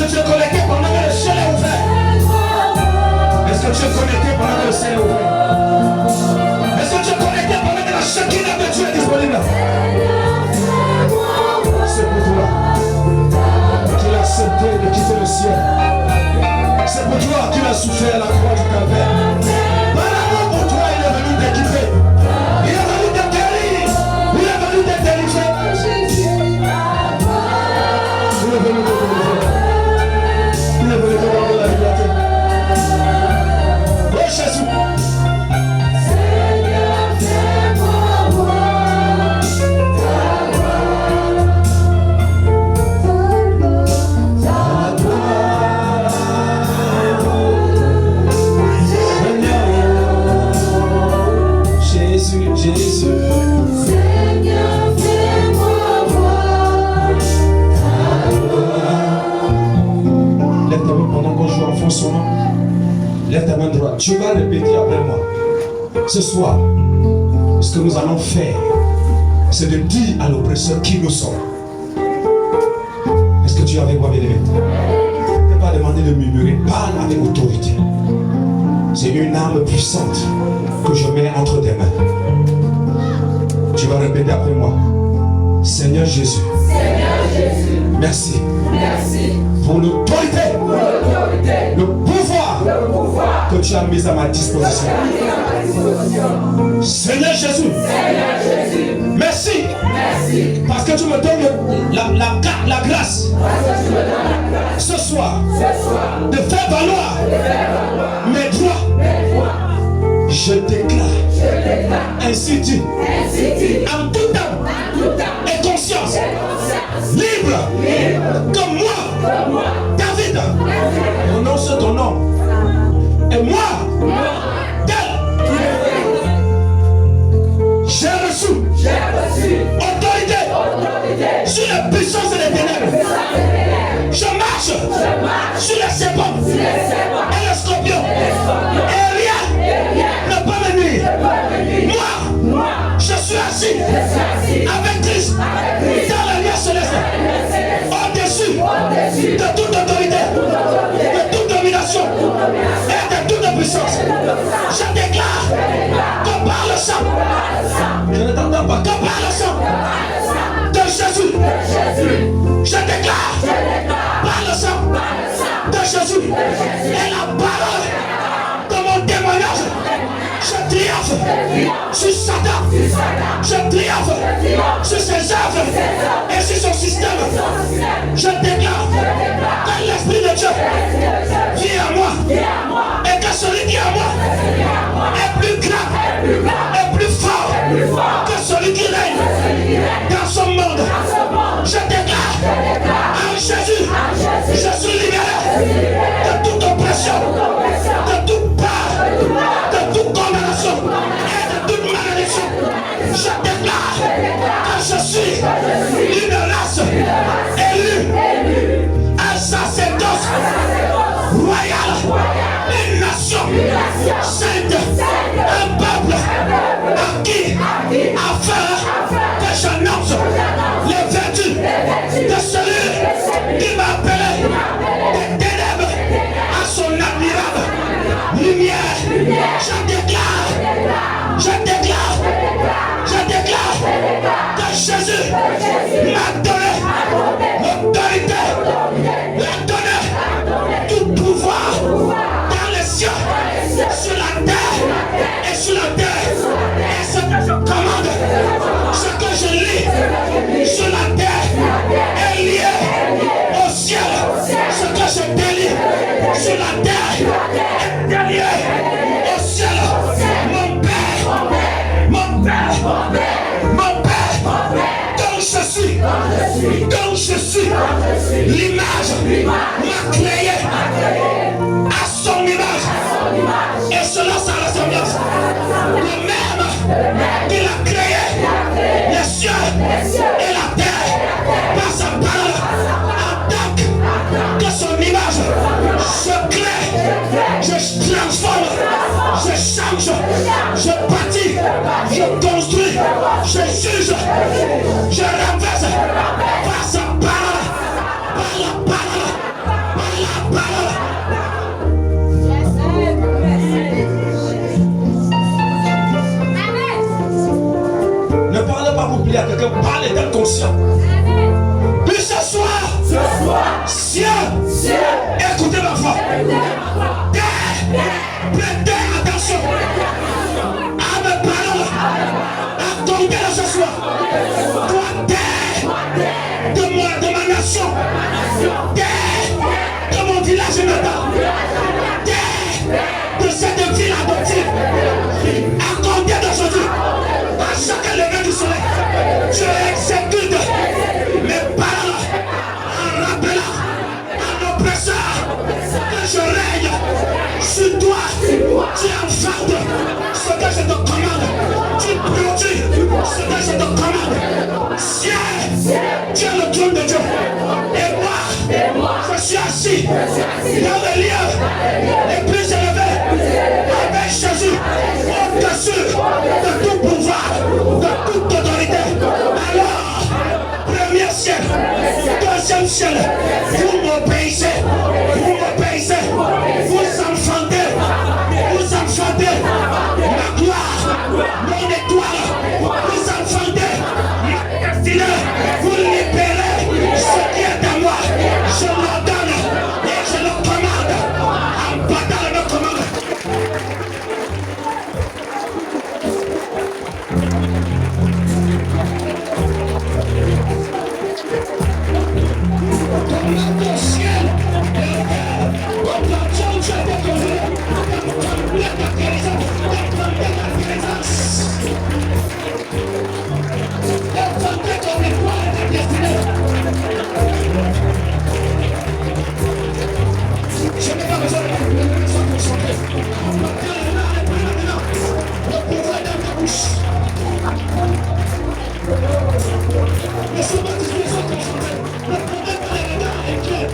tu es connecté pendant que le ciel est ouvert? Est-ce que tu es connecté pendant que le ciel est ouvert? Est-ce que tu es connecté pendant que la chacune de Dieu est disponible? C'est pour toi qu'il a accepté de quitter le ciel. C'est pour toi qu'il a souffert à la croix du calvaire. Voilà, pour toi, il est venu t'équiper. Il est venu te guérir. Il est venu te délivrer. Il est venu te délivrer. Il est venu te donner la liberté. Oh Jésus. Jésus. Seigneur, fais-moi voir ta gloire. Lève ta main pendant qu'on joue, enfonce son nom. Lève ta main droite. Tu vas répéter après moi. Ce soir, ce que nous allons faire, c'est de dire à l'oppresseur qui nous sommes. Est-ce que tu es avec moi, bien-aimé? Ne pas demander de murmurer. Parle avec autorité. C'est une arme puissante que je mets entre tes mains. Tu vas répéter après moi. Seigneur Jésus. Seigneur Jésus, Merci merci pour l'autorité, pour l'autorité, le pouvoir le pouvoir que tu as mis à ma disposition. à ma disposition. Seigneur Jésus, Seigneur Jésus, merci merci parce que tu me donnes la grâce parce que tu me donnes la grâce ce soir ce soir de faire valoir de faire valoir mes droits. mes droits. Je déclare, Je déclare ainsi dit, ainsi dit en tout temps en tout temps et conscience, et conscience libre, libre comme moi, que moi, David, prononce ton nom. Et moi, tel, j'ai reçu j'ai reçu autorité autorité sur la puissance des ténèbres. Je marche sur les serpents et les scorpions. Et rien ne peut me nuire. Moi, je suis assis avec Christ dans la lumière céleste. Au-dessus de toute autorité, de toute domination et de toute puissance. Je déclare que par le sang, je ne t'entends pas, que par le sang de Jésus, je déclare par le sang de Jésus et la parole de mon témoignage, je triomphe sur Satan, je triomphe sur ses œuvres et sur son système. Je déclare que l'Esprit de Dieu vient à moi et que celui qui est à moi est plus grand et plus fort que celui qui règne dans son monde. Je déclare en Jésus, je suis libéré de toute oppression, de toute peur, de toute condamnation et de toute malédiction. Je déclare que je suis une race élue, un sacerdoce royal, une nation sainte, un peuple acquis afin que j'annonce les vertus de celui qui m'a appelé des ténèbres à son admirable lumière. Je déclare que Jésus m'a donné l'autorité, l'a donné tout pouvoir dans les cieux, sur la terre et sur la terre. Et ce que je commande, ce que je lis sur la terre est lié au ciel. Ce que je délie sur la terre est lié au ciel. Mon Père, comme je suis, l'image m'a créé à son image et selon sa ressemblance. Le même qu'il a créé les cieux et la terre par sa parole en tant que son image. Je crée, je transforme, je change, je bâtis, je construis, je juge, je renverse par sa parole, par la parole, par quelqu'un, parle et d'être conscient. Puis ce soir, ciel, écoutez ma voix. Terre, prêtez attention à mes paroles. Attendez-le ce soir. Toi, terre de ma nation, terre de mon village natal, terre de cette ville adoptive. Accordez d'aujourd'hui à chaque lever du soleil. Je exécute mes paroles en rappelant à l'oppresseur que je règne sur toi. Tu enfantes ce que je te commande. Tu produis ce que je te commande. Ciel, tu es le trône de Dieu. Et moi, je suis assis dans le lieu les plus élevés avec Jésus au-dessus de tout pouvoir, de toute autorité. Alors, premier ciel, deuxième ciel, vous m'obéissez, vous enfantez ma gloire, mon étoile, vous enfantez ma destinée, vous libérez ce qui est à moi. Je l'ordonne et je le commande en battant le commande. Commande au ciel et au terre, au plafond, je découvre, commande ta présence, défendez ton étoile et ta destinée. Je n'ai pas besoin de se concentrer. Maintenant, le pouvoir dans ta bouche. Laissez-moi dire les autres concentrer. Le problème dans les regards est clair.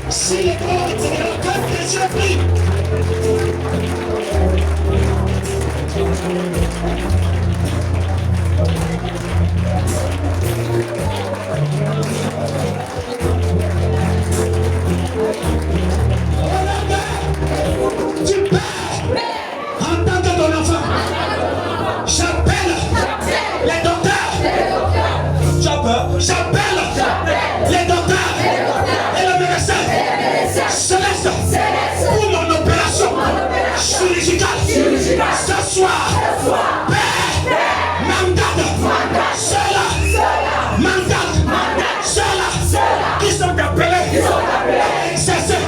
Si les corps étaient dans le cœur des yeux pris. Tu pères, en tant que ton enfant, j'appelle les docteurs, j'appelle les docteurs et le médecin céleste pour mon opération chirurgicale ce soir. Père, mandate, ceux-là qui sont appelés à exercer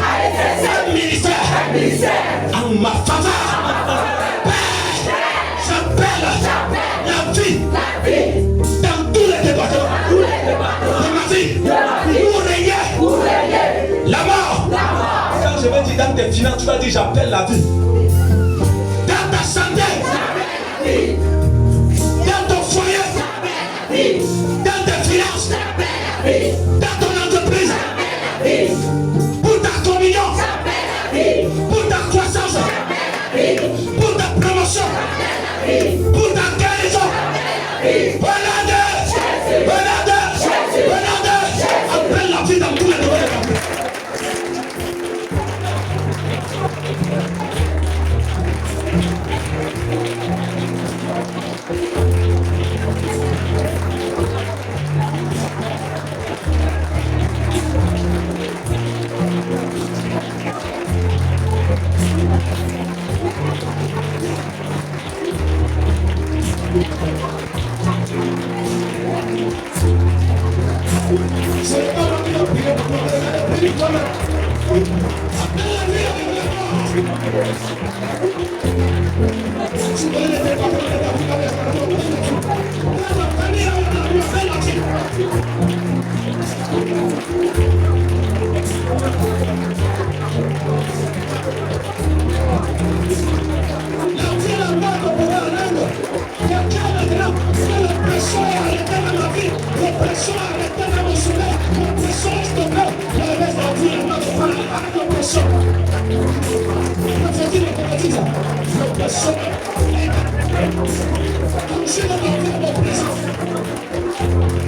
un ministère en ma faveur. Père, j'appelle la vie dans tous les départements de ma vie. Pour régner la mort. Quand je vais dire dans tes finances, tu vas dire j'appelle la vie. Dans ta santé, dans ton foyer, dans tes finances, dans ton entreprise, pour ta communion, pour ta croissance, pour ta promotion, pour ta guérison. Appelle la vie dans tous les domaines. C'est pas la vie à prier pour toi, prie toi-même. Appelle la vie avec les morts. Tu connais les départements de ta vie avec la famille, appelle la vie. La vie, la mort, le pouvoir, l'âme. Quelqu'un maintenant, que l'oppression est arrêtée dans ma vie, l'oppression est arrêtée dans mon sommeil, l'oppression est stoppée. Le reste de la vie, la mort, le pouvoir, arrête l'oppression. Quand je dis l'oppression est arrêtée. Je suis dans ma vie.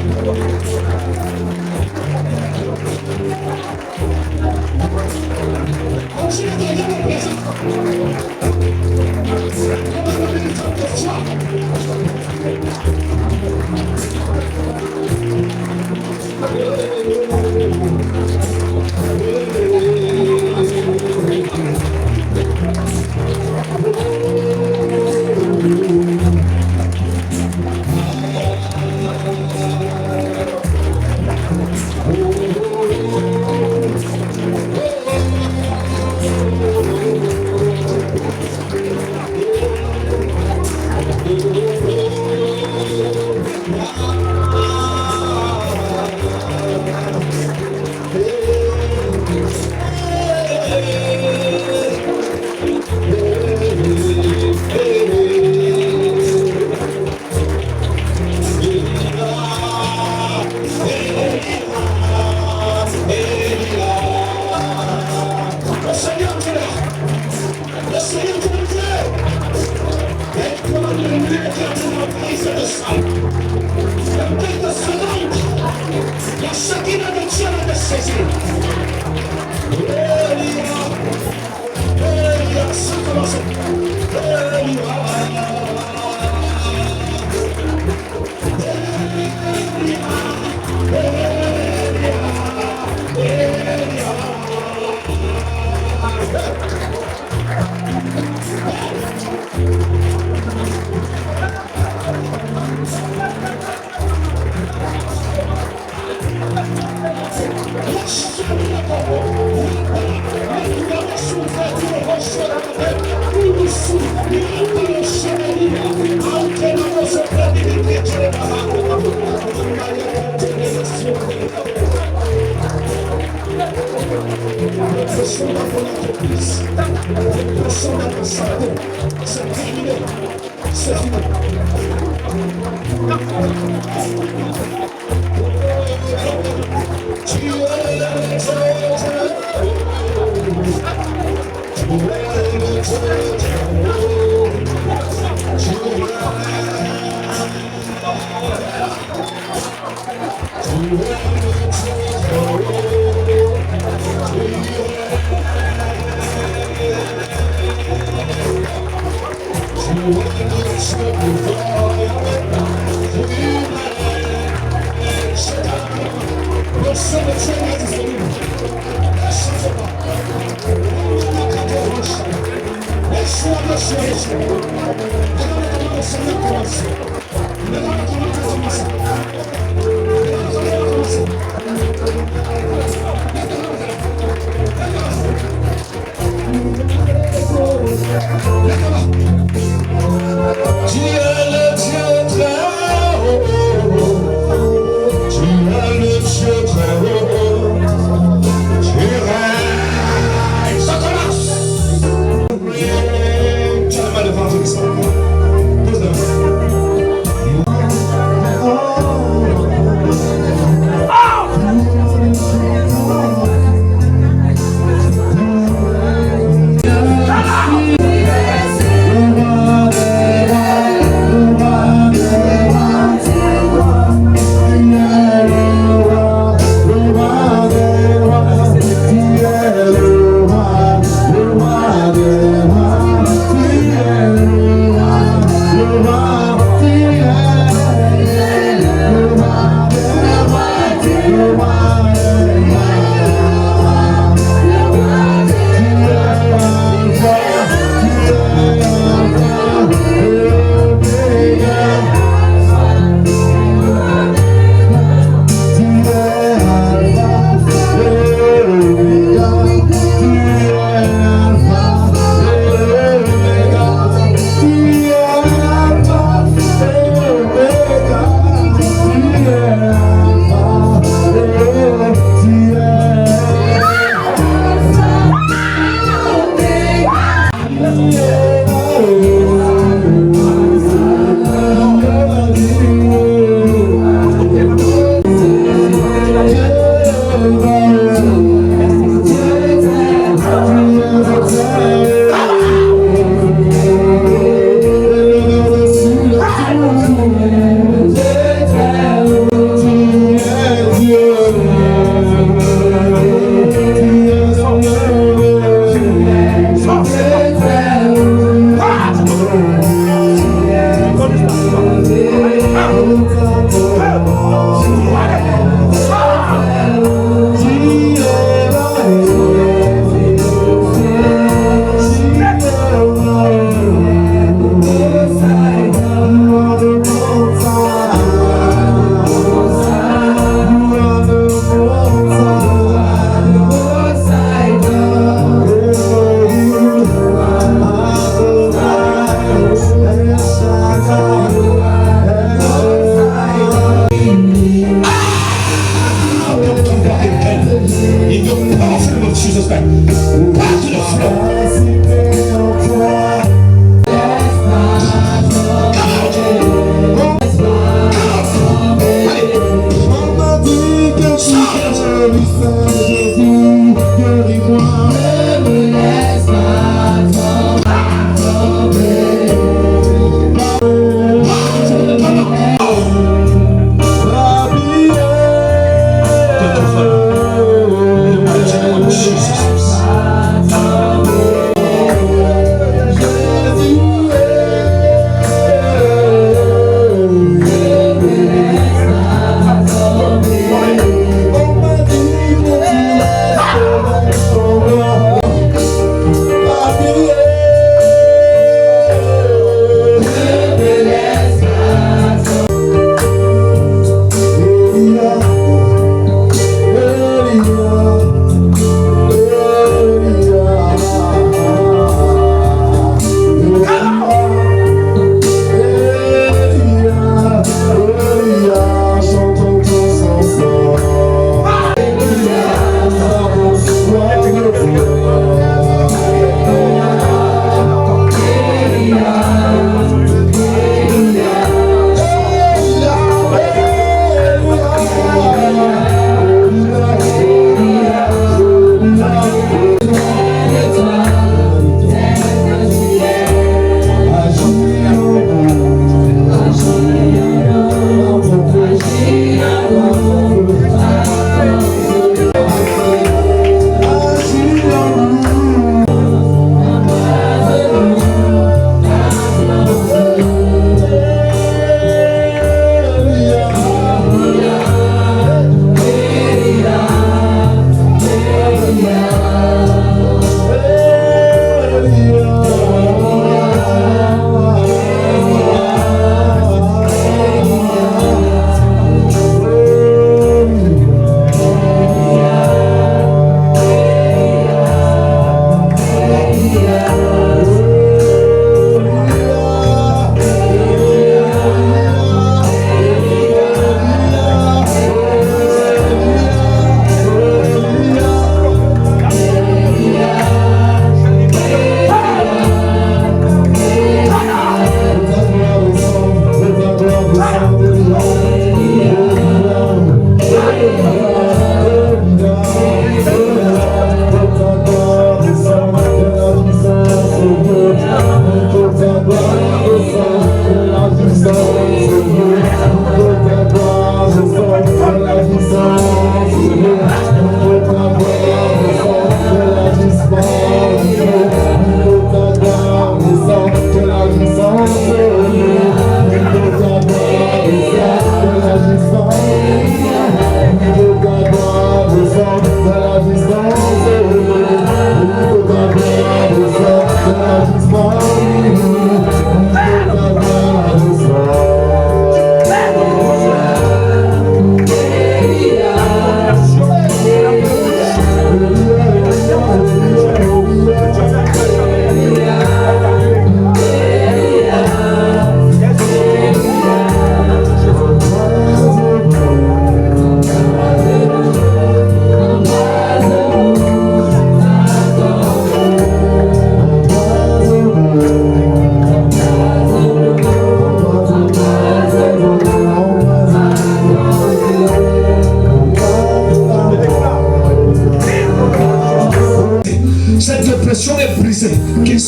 Continue de regarder la présence. On va donner une femme de foi.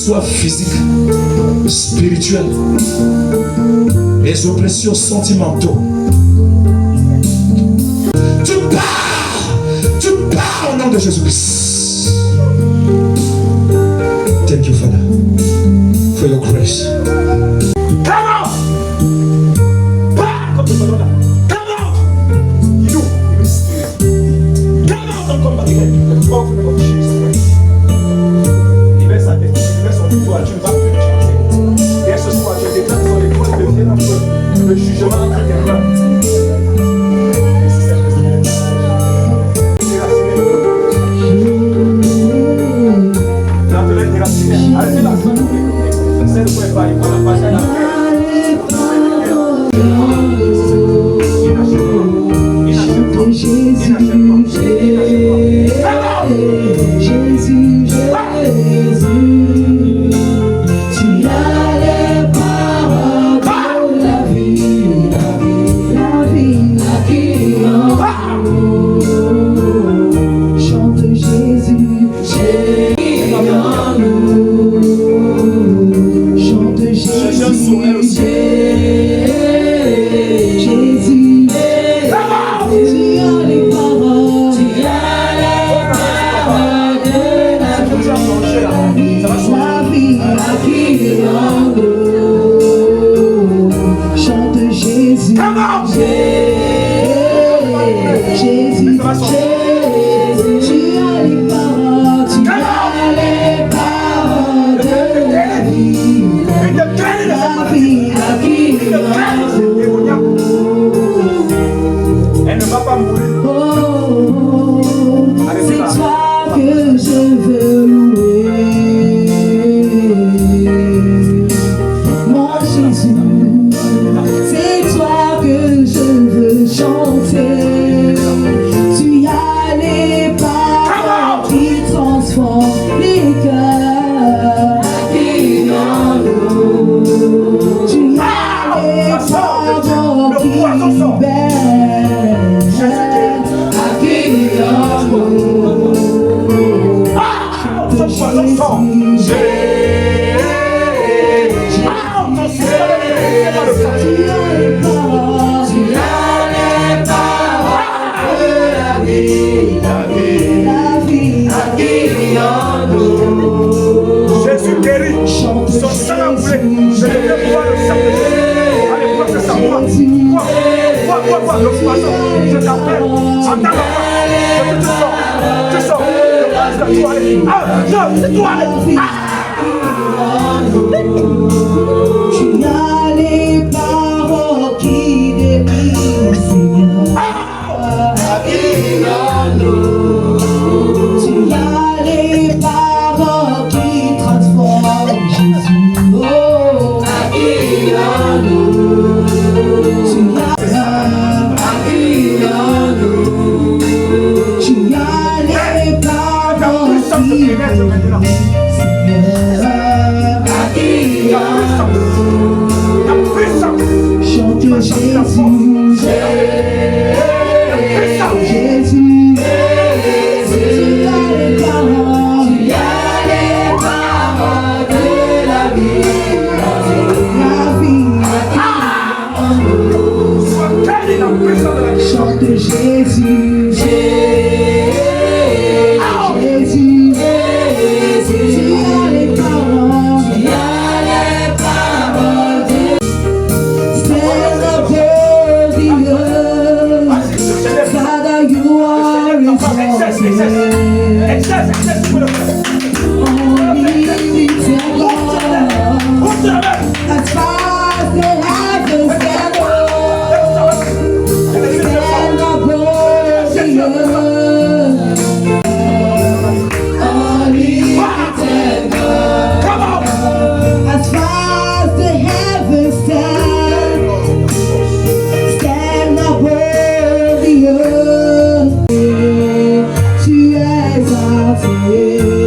soit physique, spirituelle, les oppressions sentimentaux. Tu pars au nom de Jésus-Christ. Thank you, Father, for your grace. Come on! Come on! You! Come on! Don't come back again. The covenant of Jesus. Il met son victoire, tu ne vas plus le changer. Et ce soir, je déclare sur les points de Dieu le jugement entre tes mains. Arrêtez la zone. C'est le point bas, il faut la passer à la Jésus guérit, son sang a coulé, je devais pouvoir le sacrifier. Allez, quoi, c'est ça, quoi, le poisson, je t'appelle, attends la voix, tu sors, tu dois aller, ah, non, tu dois aller, tu as les paroles qui délivrent, Seigneur. Tu as les paroles qui transforment, Jésus. Oh, tu as les paroles qui délivrent, chante Jésus, Jésus, tu as les paroles de la vie, chante Jésus, Jésus, tu as les paroles de stand up worthy of Father, you are exalted. Only we tell God as far as the heavens stand up worthy of. Only we tell God as far as the heavens stand up worthy of. Tu es exalté.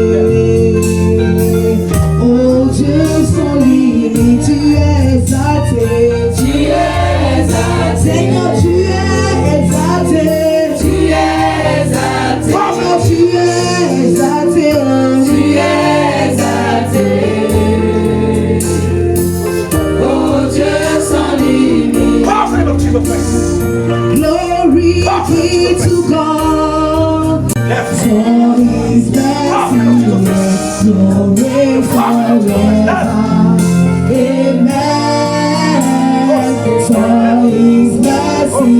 be to God. For his mercy, glory forever. Amen. For his mercy,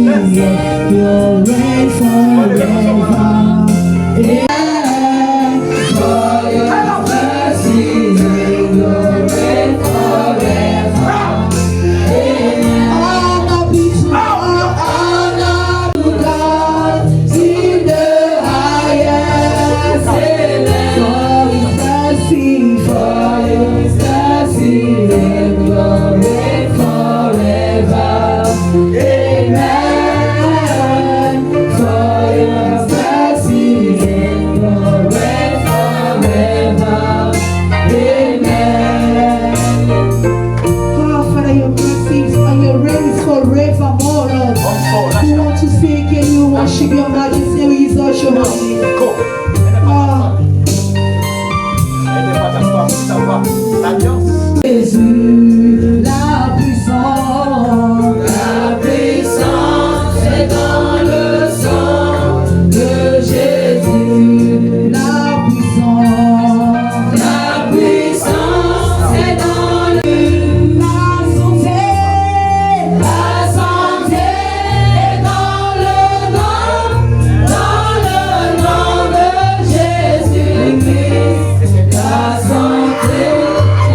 glory forever. Amen. For your mercy, glory forever. Amen. Honor be to God, honor to God in the highest. Amen. For his mercy, glory forever. Amen. For your mercy, glory forever. Amen. Oh, Father, your mercies and your reign is forevermore, Lord. We want to seek and you worship your majesty. We exalt your name. Ah. Jésus, la puissance est dans le sang de Jésus. La puissance est dans le la santé est dans le nom de Jésus-Christ. La santé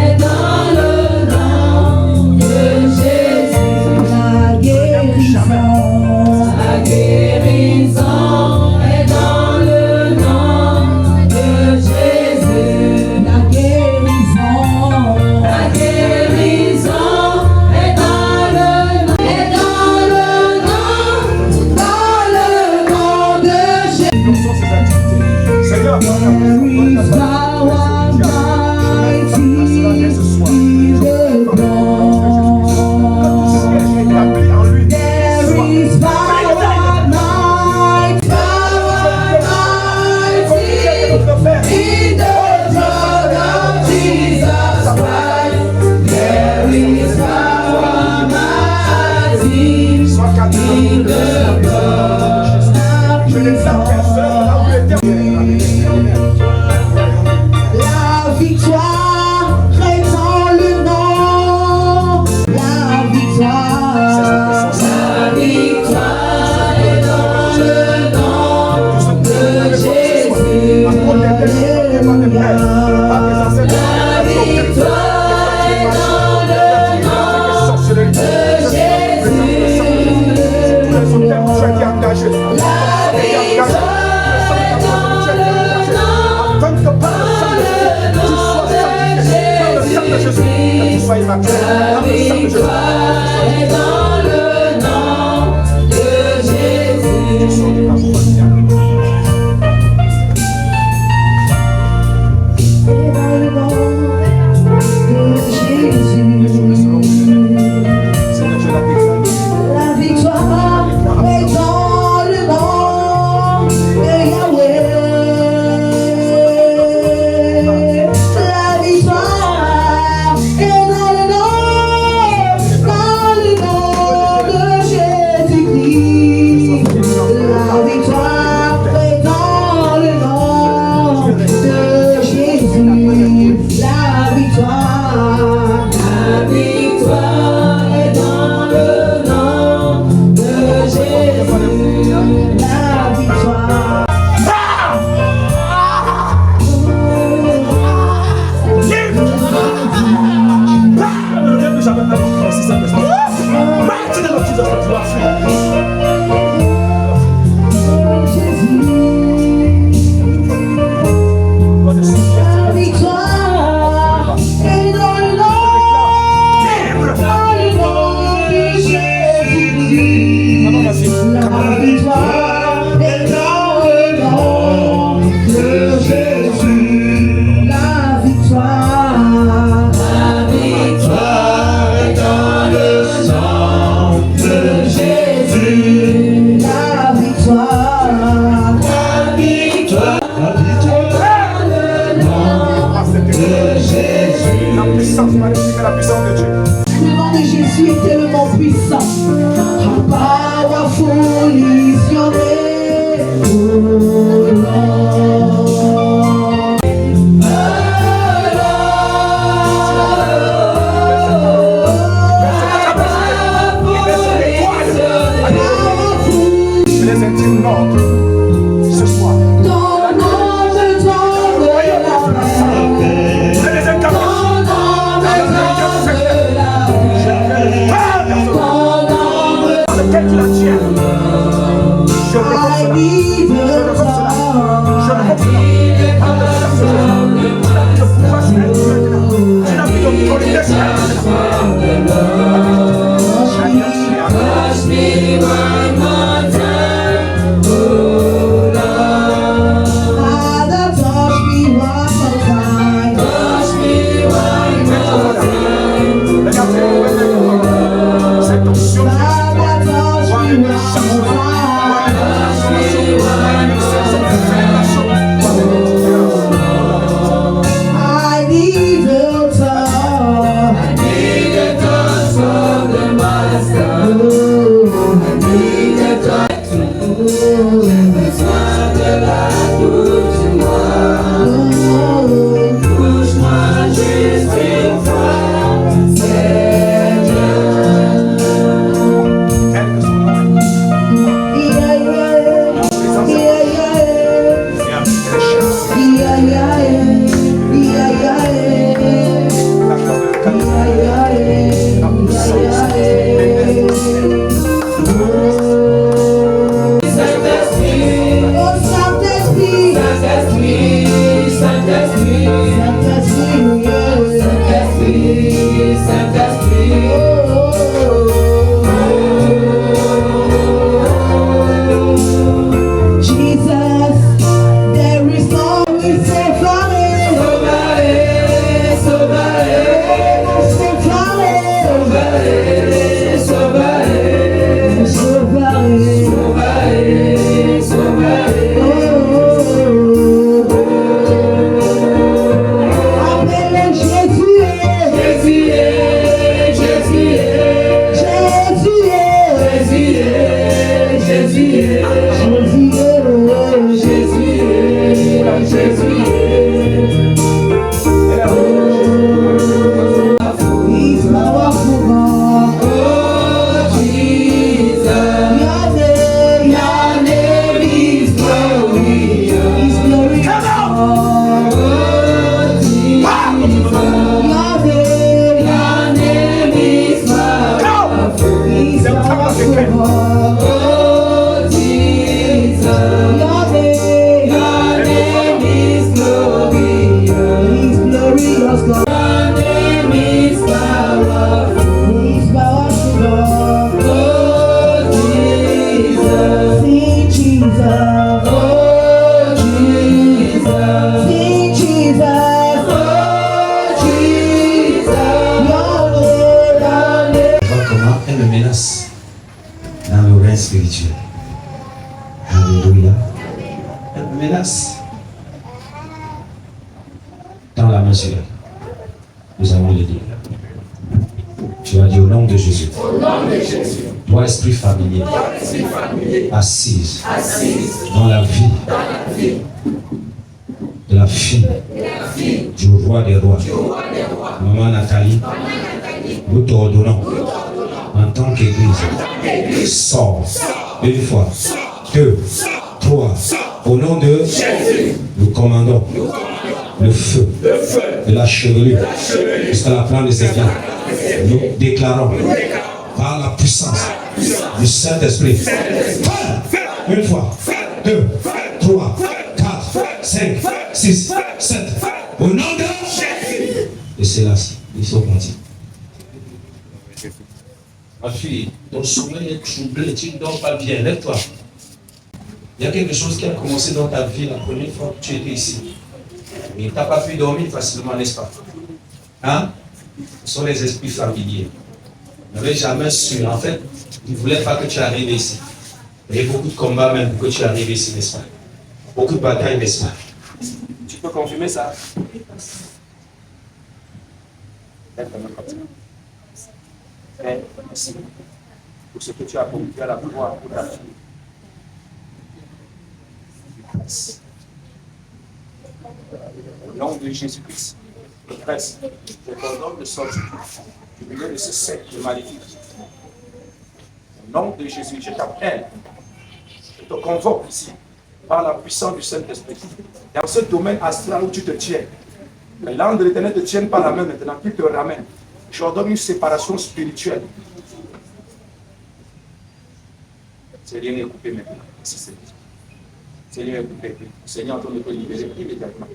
est dans le nom de Jésus. La guérison est dans le nom de Jésus. La guérison est dans le nom, de Jésus. Seigneur, There is power mighty in the blood. There is power mighty in the blood of Jesus Christ. There is power mighty in the blood of Jesus. La victoire est dans le nom. La victoire est dans le nom de Jésus. Alléluia. La victoire est dans le nom de Jésus. La victoire sois immaculé. La victoire est dans le nom de Jésus. Et dans le nom de Jésus. La victoire est dans le nom de Yahweh. La victoire est dans le nom porte. Ce soir. C'est les incantations. Lequel tu la tiens. Je revoque cela. Je revoque cela. Tu n'as plus d'autorité sur elle maintenant. Touch me one more time, oh Lord. Father, touch me one more time. Touch me one more time. Cette onction. Father, touch me one more time. I need your touch. I need a touch from the Master. I need a touch. Sois de la touche-moi. Touche-moi juste une fois, Seigneur. Yeah, yeah. Yeah, yeah. Yeah, yeah. Yeah, Saint-Esprit, oh, Saint-Esprit, Saint-Esprit, Saint-Esprit, Saint-Esprit, Saint-Esprit, Saint-Esprit. Jesus, there is always a valley, Sauvare, a valley, appelez Jésus, He's powerful God. Your name is glorious. Come on. Your name is powerful God. Your name is glorious God. He's powerful God. Sing Jesus. Sing Jesus. Your name. Vois comment elle me menace dans le règne spirituel. Alléluia. Elle me menace. Dans la mesure, nous allons le dire. Tu as dit au nom de Jésus. Toi, esprit familier, assise dans la vie de la fille du roi des rois, Maman Nathalie, nous t'ordonnons en tant qu'église, sors une fois, deux, trois, au nom de Jésus, nous commandons le feu de la chevelure jusqu'à la plante de ses pieds. Nous déclarons par la puissance du Saint-Esprit. Une fois, deux, trois, quatre, cinq, six, sept. Au nom de Jésus. Et c'est là, ils sont partis. Ma fille, ton sommeil est troublé, tu ne dors pas bien, lève-toi. Il y a quelque chose qui a commencé dans ta vie la première fois que tu étais ici. Mais tu n'as pas pu dormir facilement, n'est-ce pas? Hein? Ce sont les esprits familiers. Ils n'avaient jamais su. En fait, ils ne voulaient pas que tu arrives ici. Il y a beaucoup de combats même pour que tu arrives ici, n'est-ce pas? Beaucoup de batailles, n'est-ce pas? Tu peux confirmer ça? Merci pour ce que tu as accompli à la gloire pour ta fille. Au nom de Jésus-Christ, je presse, je t'ordonne de sortir du milieu de ce cercle maléfique. Au nom de Jésus, je t'appelle Je te convoque ici, par la puissance du Saint-Esprit. Dans ce domaine astral où tu te tiens, les langues de l'Éternel te tiennent par la main maintenant, qui te ramènent. Je ordonne une séparation spirituelle. C'est rien n'est coupé maintenant. C'est rien n'est coupé. Le Seigneur est en train de te libérer immédiatement.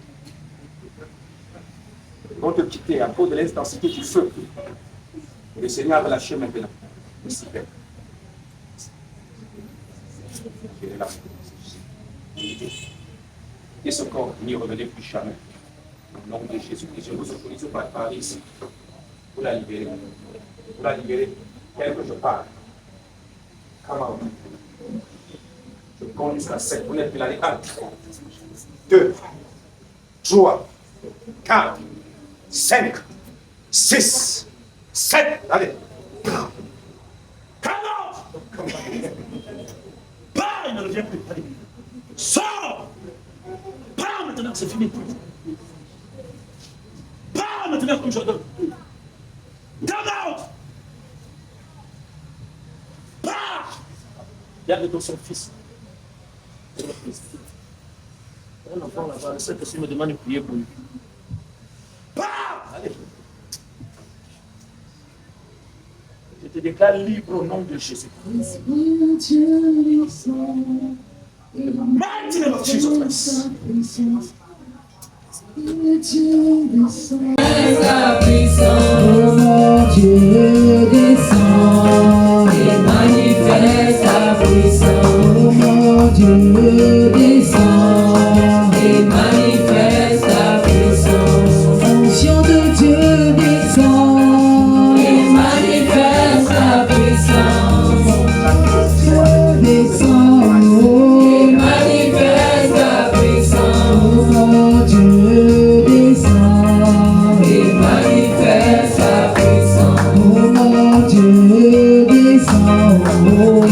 Ils vont te quitter à cause de l'intensité du feu. Le Seigneur a relâché maintenant. Ici, Père. Il est là. Et ce corps n'y revenait plus jamais. Au nom de Jésus-Christ, je vous autorise par parler ici. Pour la libérer. Pour la libérer. Tel que je parle. Come out. Je compte jusqu'à 7. Vous n'êtes plus là. 1, 2, 3, 4, 5, 6, 7. Allez. Come out. Pars, il ne revient plus. Allez. Sors. Pars maintenant, c'est fini. Pars maintenant comme je donne. Come out. Pars. Regarde ton son fils. Un enfant là-bas, le Saint-Esprit me demande de prier pour lui. Pars. Allez. Je te déclare libre au nom de Jésus. Mighty name of Jesus Christ. La puissance, Dieu descend et manifeste la puissance. Dieu descend et manifeste la puissance. Fonction de Dieu descend et manifeste la puissance. Dieu descend et manifeste la puissance. Dieu descend et manifeste la puissance. Dieu descend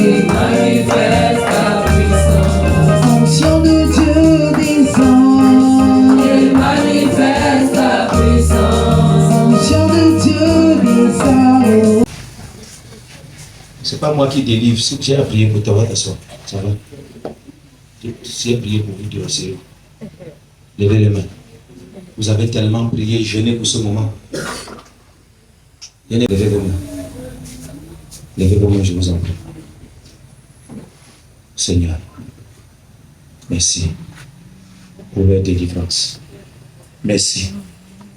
et manifeste la puissance. Fonction de Dieu descend et manifeste la puissance. Fonction de Dieu descend. C'est pas moi qui délivre. Si tu as prié pour toi, t'asseoir. Ça va. Si tu as prié pour vous, tu vas essayer. Levez les mains. Vous avez tellement prié, jeûné pour ce moment. Levez vos mains. Levez vos mains, je vous en prie. Seigneur, merci pour leur délivrance. Merci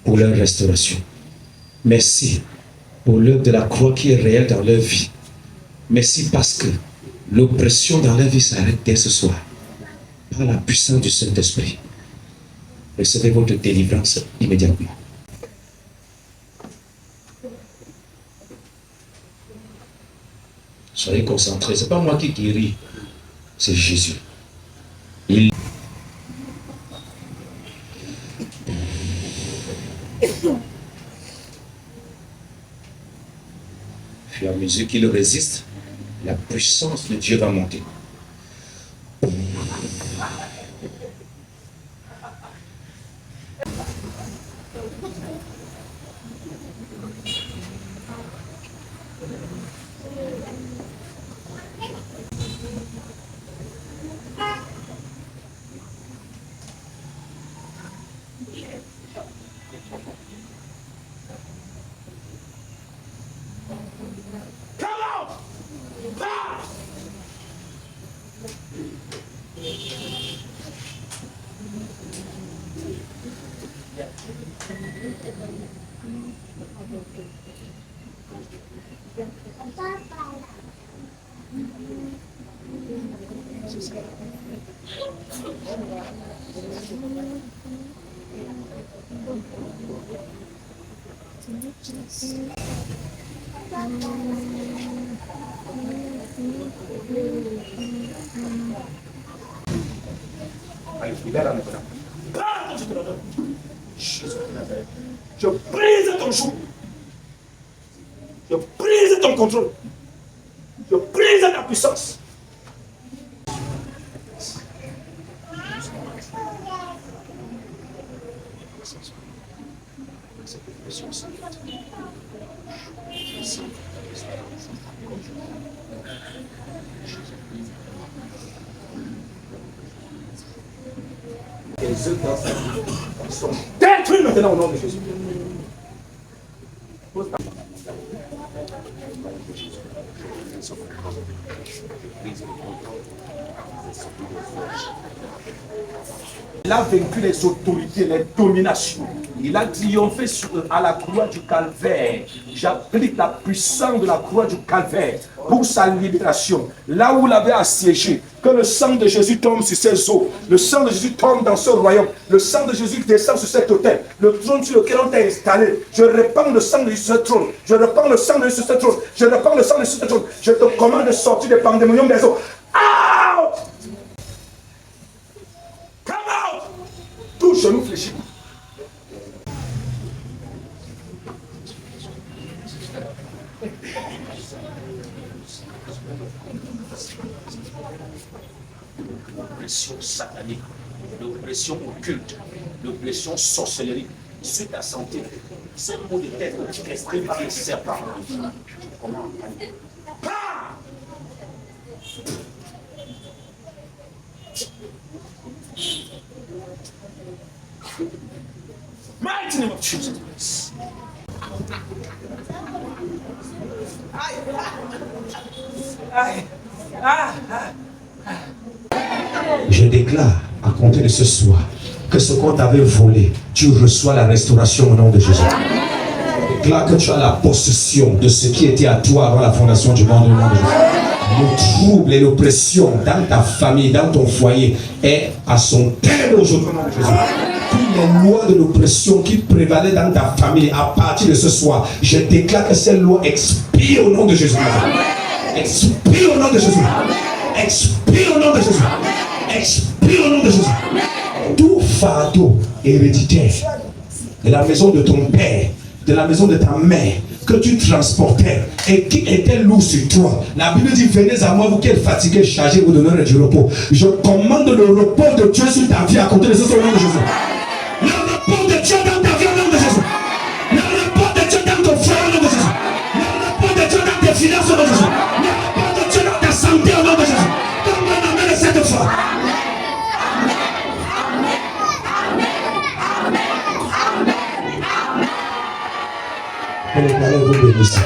pour leur restauration. Merci pour l'œuvre de la croix qui est réelle dans leur vie. Merci parce que l'oppression dans leur vie s'arrête dès ce soir. Par la puissance du Saint-Esprit. Recevez votre délivrance immédiatement. Soyez concentrés. Ce n'est pas moi qui guéris, c'est Jésus. Il... Puis à mesure qu'il résiste, la puissance de Dieu va monter. Allez, libère-la maintenant. Pardon, je te le donne. Jésus de Nazareth. Je brise ton joug. Je brise ton contrôle. Je brise ta puissance. les œuvres dans sa vie sont détruits maintenant au nom de Jésus. Il a vaincu les autorités, les dominations. Il a triomphé à la croix du calvaire. J'applique la puissance de la croix du calvaire pour sa libération. Là où il avait assiégé, que le sang de Jésus tombe sur ses os. Le sang de Jésus tombe dans ce royaume. Le sang de Jésus descend sur cet autel. Le trône sur lequel on t'a installé. Je répands le sang de Jésus sur ce trône. Je répands le sang de Jésus sur ce trône. Je répands le sang de Jésus sur ce trône. Je te commande de sortir des pandémoniums des eaux. Out! Come out! Tout genou fléchi. L'oppression satanique, l'oppression occulte, l'oppression sorcellerie sur ta santé. C'est un mot de tête orchestré par les serpents. Pas! Mighty name of Jesus. Je déclare à compter de ce soir que ce qu'on t'avait volé, tu reçois la restauration au nom de Jésus. Je déclare que tu as la possession de ce qui était à toi avant la fondation du monde au nom de Jésus. Le trouble et l'oppression dans ta famille, dans ton foyer est à son terme aujourd'hui au nom de Jésus. Toutes les lois de l'oppression qui prévalaient dans ta famille à partir de ce soir, je déclare que ces lois expirent au nom de Jésus. Expire au nom de Jésus. Expire au nom de Jésus. Expire au nom de Jésus. Tout fardeau héréditaire de la maison de ton père, de la maison de ta mère, que tu transportais et qui était lourd sur toi. La Bible dit, venez à moi, vous qui êtes fatigués, chargés, vous donnerez du repos. Je commande le repos de Dieu sur ta vie à côté de ce au nom de Jésus. Le repos de Dieu dans ta vie au nom de Jésus. Le repos de Dieu dans ton frère au nom de Jésus. Le repos de Dieu dans tes finances au nom de Jésus. Le repos de Dieu dans ta santé au nom de Jésus. Comme on amène cette fois. Que l'Éternel vous bénisse.